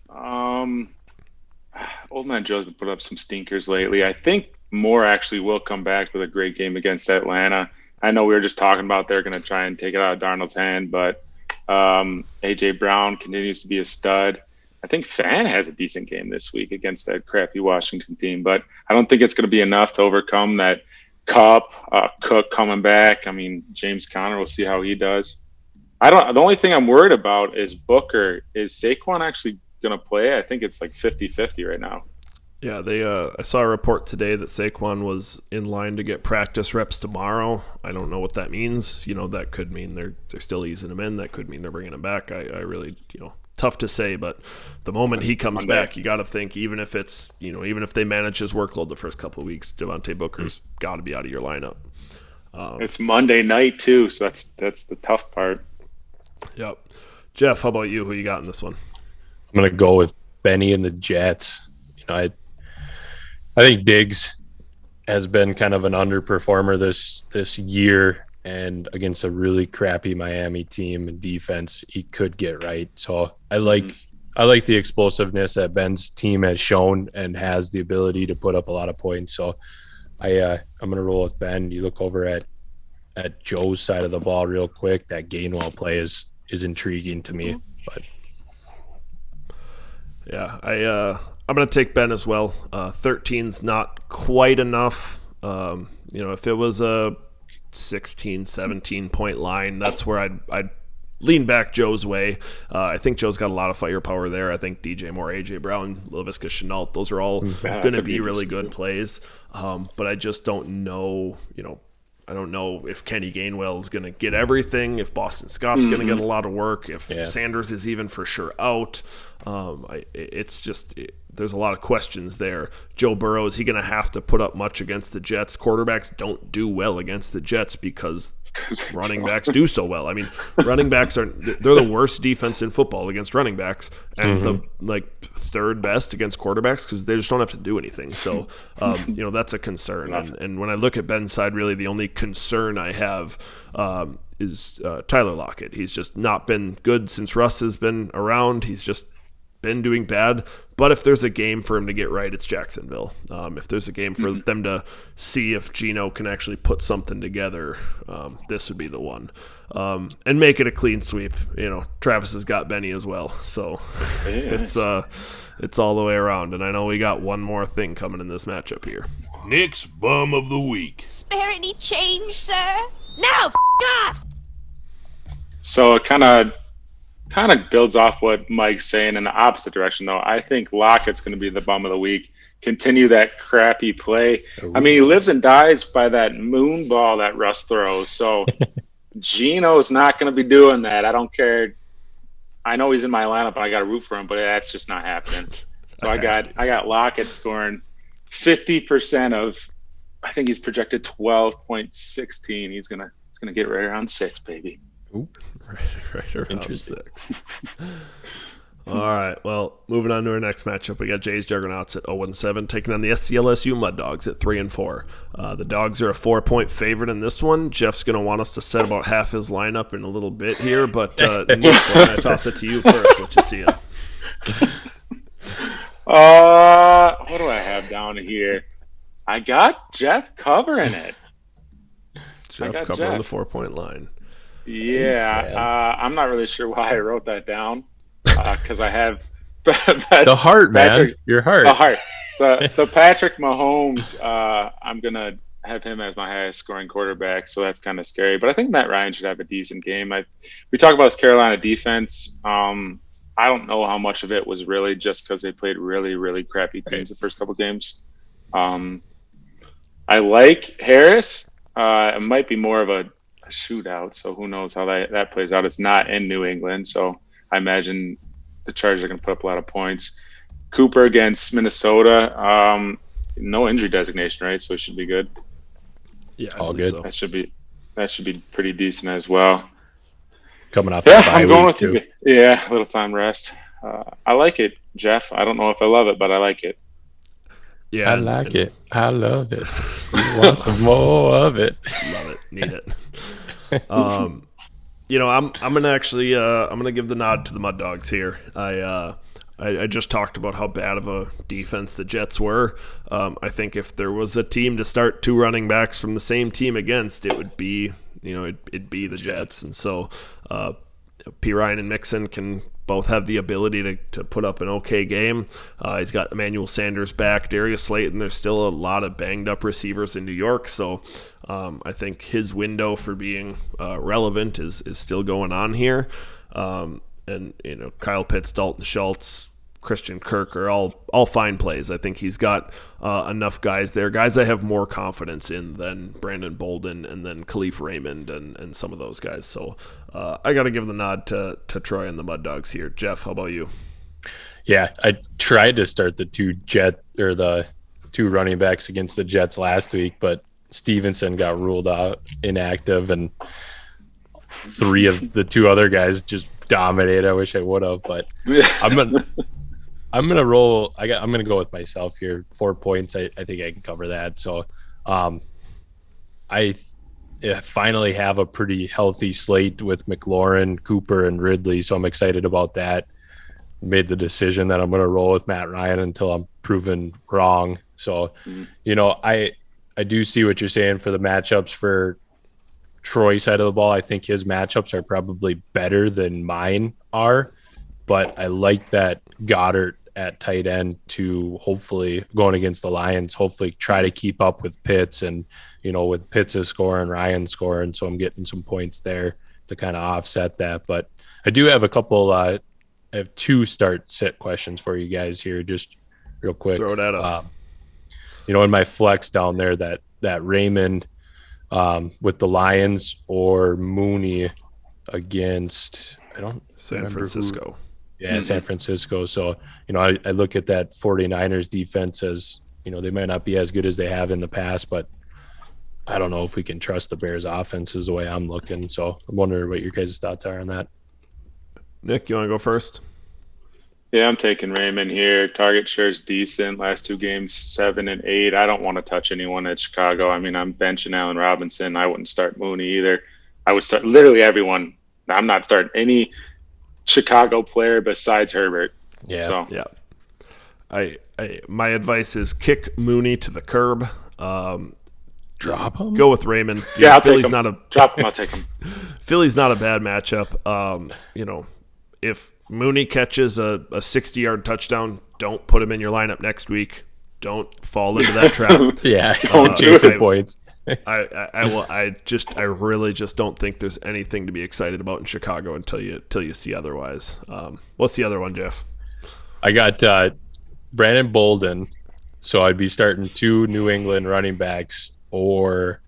Old Man Joe's been putting up some stinkers lately. I think Moore actually will come back with a great game against Atlanta. I know we were just talking about they're going to try and take it out of Darnold's hand, but A.J. Brown continues to be a stud. I think Fan has a decent game this week against that crappy Washington team, but I don't think it's going to be enough to overcome that Cup, Cook coming back. I mean, James Conner, we'll see how he does. The only thing I'm worried about is Booker. Is Saquon actually going to play? I think it's like 50-50 right now. Yeah, I saw a report today that Saquon was in line to get practice reps tomorrow. I don't know what that means. That could mean they're still easing him in. That could mean they're bringing him back. I really, tough to say. But the moment he comes back, you got to think, even if they manage his workload the first couple of weeks, Devontae Booker's got to be out of your lineup. It's Monday night too, so that's the tough part. Yep. Jeff, how about you? Who you got in this one? I'm gonna go with Benny and the Jets. I think Diggs has been kind of an underperformer this year, and against a really crappy Miami team and defense, he could get right. So I like the explosiveness that Ben's team has shown and has the ability to put up a lot of points. So I'm gonna roll with Ben. You look over at Joe's side of the ball real quick. That Gainwell play is intriguing to me, but yeah, I'm going to take Ben as well. 13's not quite enough. If it was a 16, 17-point line, that's where I'd lean back Joe's way. I think Joe's got a lot of firepower there. I think DJ Moore, A.J. Brown, Laviska Shenault, those are all going to be really good plays. But I just don't know, I don't know if Kenny Gainwell is going to get everything, if Boston Scott's going to get a lot of work, if Sanders is even for sure out. There's a lot of questions there. Joe Burrow, is he going to have to put up much against the Jets? Quarterbacks don't do well against the Jets because running backs do so well. I mean, running backs they're the worst defense in football against running backs, and the third best against quarterbacks because they just don't have to do anything. So, that's a concern. And when I look at Ben's side, really the only concern I have is Tyler Lockett. He's just not been good since Russ has been around. He's just been doing bad. But if there's a game for him to get right, it's Jacksonville. If there's a game for them to see if Geno can actually put something together, this would be the one. And make it a clean sweep. Travis has got Benny as well. So it's all the way around. And I know we got one more thing coming in this matchup here. Nick's Bum of the Week. Spare any change, sir? No, off! So it kind of builds off what Mike's saying in the opposite direction, though. I think Lockett's going to be the bum of the week. Continue that crappy play. Ooh. I mean, he lives and dies by that moon ball that Russ throws. So Geno's not going to be doing that. I don't care. I know he's in my lineup, and I got to root for him, but that's just not happening. So I got Lockett scoring 50% of. I think he's projected 12.16. He's gonna get right around 6, baby. Ooh, right around 6. All right, well, moving on to our next matchup, we got Jay's Juggernauts at 0-7 taking on the SCLSU Mud Dogs at 3-4. The Dogs are a 4-point favorite in this one. Jeff's going to want us to set about half his lineup in a little bit here, but Nick, why don't I toss it to you first? What you seeing? What do I have down here? I got Jeff covering it. Jeff covering the 4-point line. Yeah, I'm not really sure why I wrote that down because I have the heart, man. Your heart. The heart. The Patrick Mahomes. I'm gonna have him as my highest scoring quarterback, so that's kind of scary. But I think Matt Ryan should have a decent game. We talk about his Carolina defense. I don't know how much of it was really just because they played really, really crappy teams the first couple games. I like Harris. It might be more of a shootout, so who knows how that plays out. It's not in New England, so I imagine the Chargers are going to put up a lot of points. Cooper against Minnesota. No injury designation, right? So it should be good. Yeah, all good. So. That should be pretty decent as well. Coming off, I'm going with you. Yeah, a little time rest. I like it, Jeff. I don't know if I love it, but I like it. Yeah, I like it. I love it. You want some more of it? Love it. Need it. I'm gonna give the nod to the Mud Dogs here. I just talked about how bad of a defense the Jets were. I think if there was a team to start 2 running backs from the same team against, it would be it'd be the Jets. And so P. Ryan and Mixon can both have the ability to put up an okay game. He's got Emmanuel Sanders back, Darius Slayton. There's still a lot of banged up receivers in New York, so I think his window for being relevant is still going on here. And Kyle Pitts, Dalton Schultz, Christian Kirk are all fine plays. I think he's got enough guys there, guys I have more confidence in than Brandon Bolden and then Khalif Raymond and some of those guys. So I got to give the nod to Troy and the Mud Dogs here. Jeff, how about you? Yeah, I tried to start the two running backs against the Jets last week, but Stevenson got ruled out inactive, and 3 of the 2 other guys just dominated. I wish I would have, but I'm gonna roll. I'm gonna go with myself here. 4 points. I think I can cover that. So, I finally have a pretty healthy slate with McLaurin, Cooper, and Ridley. So I'm excited about that. Made the decision that I'm gonna roll with Matt Ryan until I'm proven wrong. So, I do see what you're saying for the matchups for Troy's side of the ball. I think his matchups are probably better than mine are, but I like that Goddard at tight end to hopefully going against the Lions, hopefully try to keep up with Pitts and, with Pitts' scoring, Ryan's scoring. So I'm getting some points there to kind of offset that. But I do have a couple, I have 2 start-sit questions for you guys here, just real quick. Throw it at us. In my flex down there, that Raymond with the Lions or Mooney against San Francisco. San Francisco. So, I look at that 49ers defense as, they might not be as good as they have in the past, but I don't know if we can trust the Bears offense is the way I'm looking. So I'm wondering what your guys' thoughts are on that. Nick, you want to go first? Yeah, I'm taking Raymond here. Target share is decent. Last 2 games, 7 and 8. I don't want to touch anyone at Chicago. I mean, I'm benching Allen Robinson. I wouldn't start Mooney either. I would start literally everyone. I'm not starting any Chicago player besides Herbert. Yeah. So. Yeah. My advice is kick Mooney to the curb. Drop him. Go with Raymond. Yeah, I'll Philly's take him. not a Drop him. I'll take him. Philly's not a bad matchup. If Mooney catches a 60-yard touchdown, don't put him in your lineup next week. Don't fall into that trap. Yeah, chasing points. I really just don't think there's anything to be excited about in Chicago until you see otherwise. What's the other one, Jeff? I got Brandon Bolden, so I'd be starting 2 New England running backs or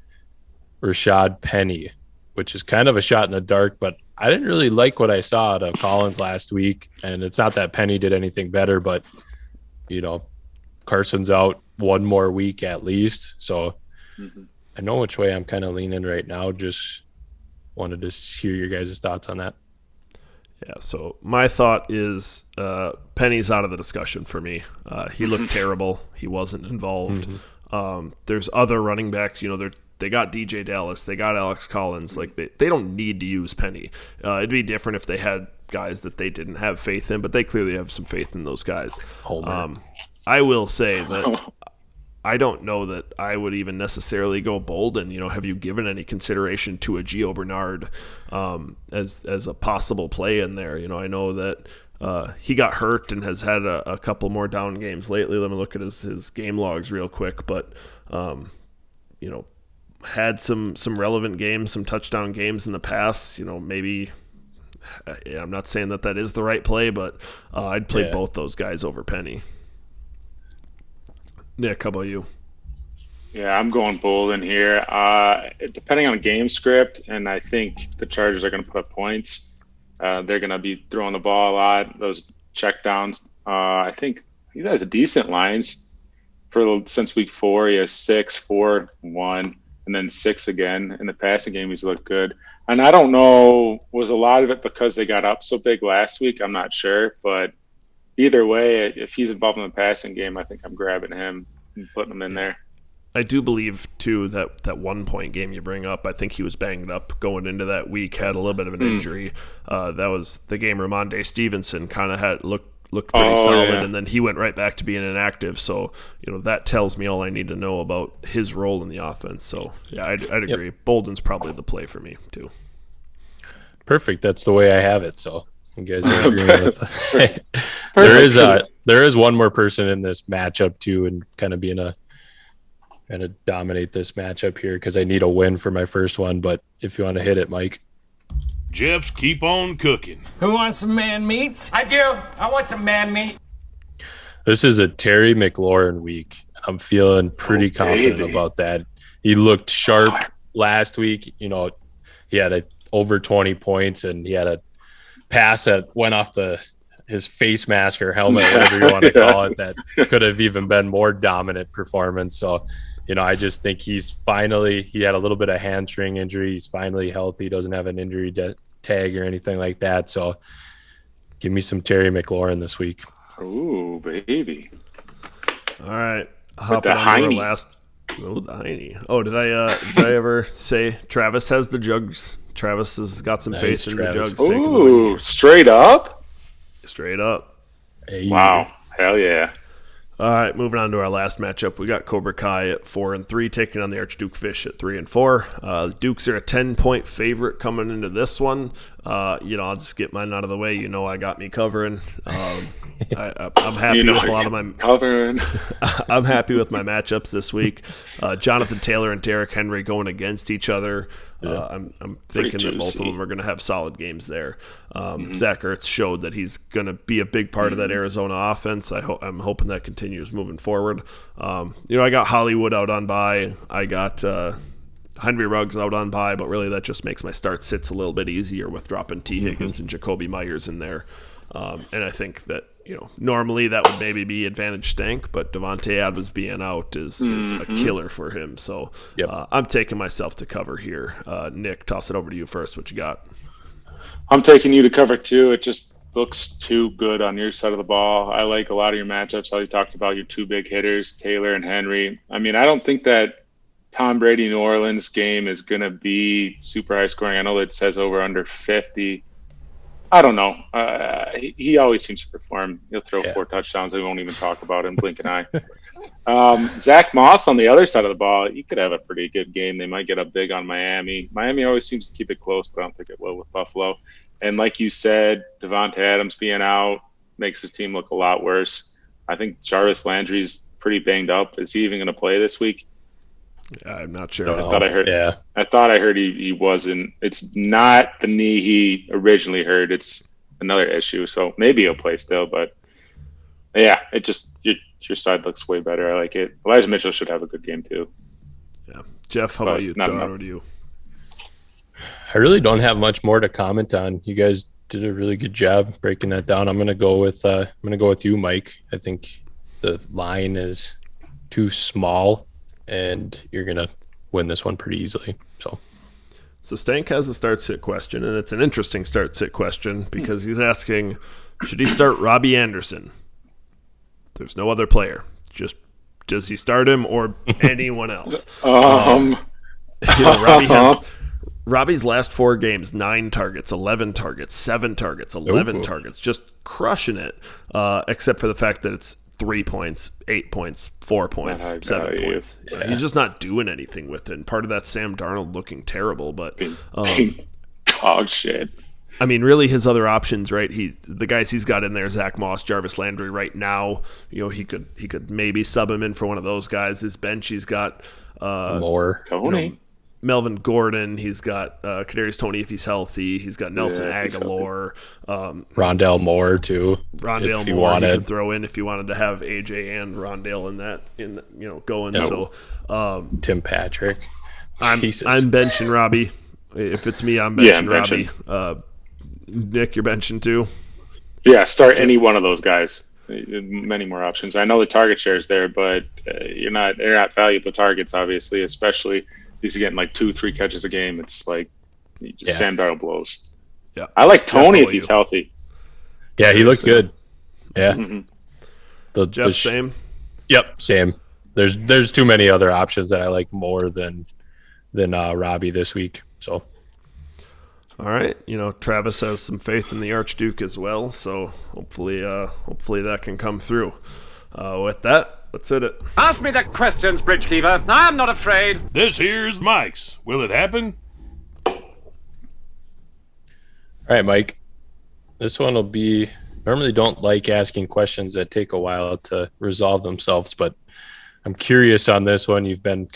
Rashad Penny, which is kind of a shot in the dark, but I didn't really like what I saw out of Collins last week, and it's not that Penny did anything better, but Carson's out 1 more week at least, so I know which way I'm kind of leaning right now. Just wanted to hear your guys' thoughts on that. Yeah, so my thought is Penny's out of the discussion for me. He looked terrible. He wasn't involved. There's other running backs. They got DJ Dallas. They got Alex Collins. Like they don't need to use Penny. It'd be different if they had guys that they didn't have faith in, but they clearly have some faith in those guys. I will say that I don't know that I would even necessarily go Bolden. Have you given any consideration to a Gio Bernard as a possible play in there? I know that he got hurt and has had a couple more down games lately. Let me look at his game logs real quick. But, had some relevant games, some touchdown games in the past. Maybe I'm not saying that is the right play, but I'd play both those guys over Penny. Nick, how about you? Yeah, I'm going Bolden here. Depending on the game script, and I think the Chargers are going to put up points. They're going to be throwing the ball a lot. Those checkdowns. I think he has a decent lines since week 4. He has 6, 4, 1, and then 6 again. In the passing game, he's looked good. And I don't know, was a lot of it because they got up so big last week? I'm not sure, but either way, if he's involved in the passing game, I think I'm grabbing him and putting him in there. I do believe, too, that 1-point game you bring up, I think he was banged up going into that week, had a little bit of an injury. That was the game Ramondre Stevenson kind of had looked pretty solid, and then he went right back to being inactive. So, that tells me all I need to know about his role in the offense. So, yeah, I'd agree. Bolden's probably the play for me, too. Perfect. That's the way I have it. So you guys are agreeing with there is one more person in this matchup too, and kind of dominate this matchup here because I need a win for my first one. But if you want to hit it, Mike. Jeff's keep on cooking. Who wants some man meat? I do. I want some man meat. This is a Terry McLaurin week. I'm feeling pretty confident about that. He looked sharp last week. You know, he had over 20 points, and he had a pass that went off his face mask or helmet, whatever you want to call it, that could have even been more dominant performance. So, you know, I just think he had a little bit of hamstring injury. He's finally healthy. He doesn't have an injury tag or anything like that. So give me some Terry McLaurin this week. Ooh, baby. All right. Hopping on to our last. Oh, the Heine. Oh, did I ever say Travis has the jugs? Travis has got some faith in the jugs. Ooh, straight up? Straight up. Hey. Wow. Hell yeah. All right, moving on to our last matchup. We got Cobra Kai at 4-3, taking on the Archduke Fish at 3-4. The Dukes are a 10-point favorite coming into this one. I'll just get mine out of the way. You know, I got me covering. I'm happy with a lot of my covering. I'm happy with my matchups this week. Jonathan Taylor and Derrick Henry going against each other. I'm thinking that both of them are going to have solid games there. Zach Ertz showed that he's going to be a big part of that Arizona offense. I'm hoping that continues moving forward. I got Hollywood out on bye. I got Henry Ruggs out on bye, but really that just makes my start sits a little bit easier with dropping T. Higgins and Jacoby Myers in there. And I think that, normally that would maybe be advantage Stank, but Devontae Adams being out is a killer for him. So I'm taking myself to cover here. Nick, toss it over to you first. What you got? I'm taking you to cover too. It just looks too good on your side of the ball. I like a lot of your matchups. How you talked about your two big hitters, Taylor and Henry. I mean, I don't think that Tom Brady New Orleans game is going to be super high scoring. I know it says over under 50. I don't know. He always seems to perform. He'll throw 4 touchdowns. We won't even talk about him, blink an eye. Zach Moss on the other side of the ball, he could have a pretty good game. They might get up big on Miami. Miami always seems to keep it close, but I don't think it will with Buffalo. And like you said, Devontae Adams being out makes his team look a lot worse. I think Jarvis Landry's pretty banged up. Is he even going to play this week? I'm not sure. I thought I heard he wasn't. It's not the knee he originally hurt. It's another issue. So maybe he'll play still. But yeah, it just your side looks way better. I like it. Elijah Mitchell should have a good game too. Yeah, Jeff, how about you? Over to you. I really don't have much more to comment on. You guys did a really good job breaking that down. I'm gonna go with you, Mike. I think the line is too small, and you're going to win this one pretty easily. So Stank has a start-sit question, and it's an interesting start-sit question because he's asking, should he start Robbie Anderson? There's no other player. Just does he start him or anyone else? Robbie's last 4 games, 9 targets, 11 targets, 7 targets, 11 targets, just crushing it, except for the fact that it's 3 points, 8 points, 4 points, 7 points. Yeah. He's just not doing anything with it. And part of that Sam Darnold looking terrible, but dog shit. I mean, really, his other options, right? The guys he's got in there, Zach Moss, Jarvis Landry. Right now, he could maybe sub him in for one of those guys. His bench, he's got more Tony. Melvin Gordon, he's got Kadarius Toney if he's healthy. He's got Nelson Aguilar, Rondale Moore too. Rondale Moore you could throw in if you wanted to have AJ and Rondale going. Yep. So Tim Patrick, I'm benching Robbie. If it's me, I'm benching Robbie. Nick, you're benching too. Yeah, start any one of those guys. Many more options. I know the target share is there, but they're not valuable targets, obviously, especially. He's getting like 2-3 catches a game. It's like Sam Darnold blows. Yeah, I like Tony if he's healthy. Yeah, he looked good. Yeah, Jeff, same. Yep, same. There's too many other options that I like more than Robbie this week. So, all right, Travis has some faith in the Archduke as well. So hopefully that can come through. With that. Let's hit it. Ask me the questions, Bridgekeeper. I'm not afraid. This here's Mike's. Will it happen? All right, Mike. This one will be, normally don't like asking questions that take a while to resolve themselves, but I'm curious on this one. You've been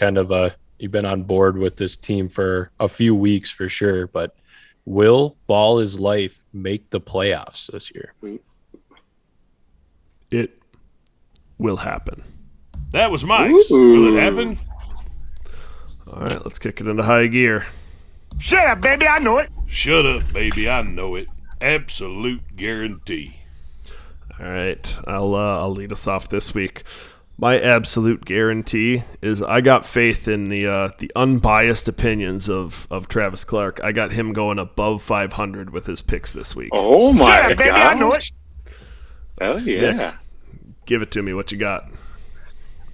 you've been on board with this team for a few weeks for sure, but will Ball is Life make the playoffs this year? It will happen. That was Mike's. Will it happen? All right, let's kick it into high gear. Shut up, baby, I know it. Shut up, baby. I know it. Absolute guarantee. All right, I'll lead us off this week. My absolute guarantee is I got faith in the unbiased opinions of Travis Clark. I got him going above 500 with his picks this week. Oh my Shut up, baby, I know it. Oh yeah. Nick, give it to me. What you got?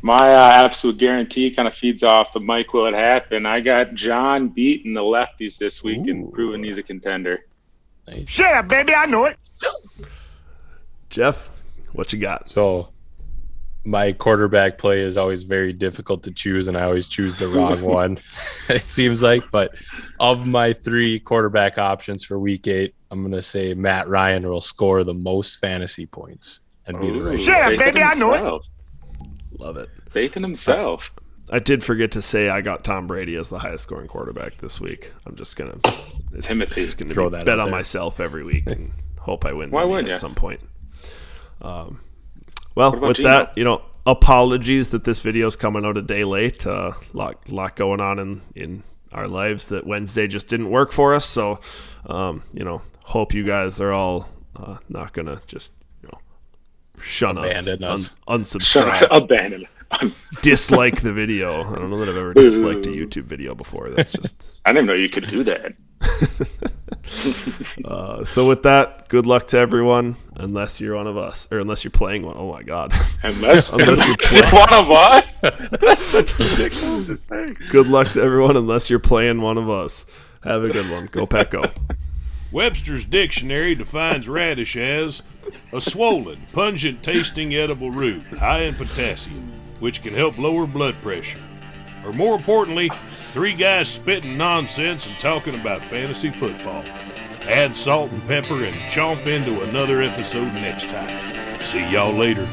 My absolute guarantee kind of feeds off the Mike will it happen. I got John beating the lefties this week and proving he's a contender. Nice. Shut up, baby, I know it. Jeff, what you got? So my quarterback play is always very difficult to choose, and I always choose the wrong one, it seems like. But of my 3 quarterback options for week 8, I'm going to say Matt Ryan will score the most fantasy points and be the right. Shut up, baby, I know it. Love it. Faith in himself. I did forget to say I got Tom Brady as the highest scoring quarterback this week. I'm just gonna Timothy. Just gonna Throw that bet out on there. myself every week and hope I win Why money wouldn't at ya? some point. Well, about with Gino? that, apologies that this video is coming out a day late. Lot going on in our lives that Wednesday just didn't work for us. So, hope you guys are all not gonna just shun Abandon us, us. unsubscribe, Abandon. dislike the video. I don't know that I've ever disliked a YouTube video before. That's just. I didn't even know you could do that. So with that, good luck to everyone, unless you're one of us, or unless you're playing one. Oh my God! Unless you're one of us. That's such ridiculous to say. Good luck to everyone, unless you're playing one of us. Have a good one. Go Pack, go. Webster's Dictionary defines radish as a swollen, pungent-tasting edible root, high in potassium, which can help lower blood pressure. Or more importantly, 3 guys spitting nonsense and talking about fantasy football. Add salt and pepper and chomp into another episode next time. See y'all later.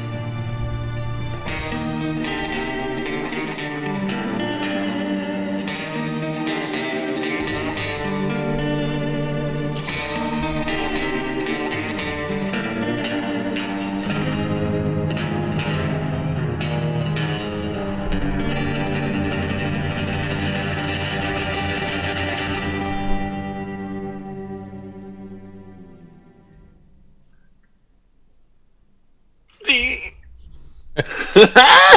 Ah!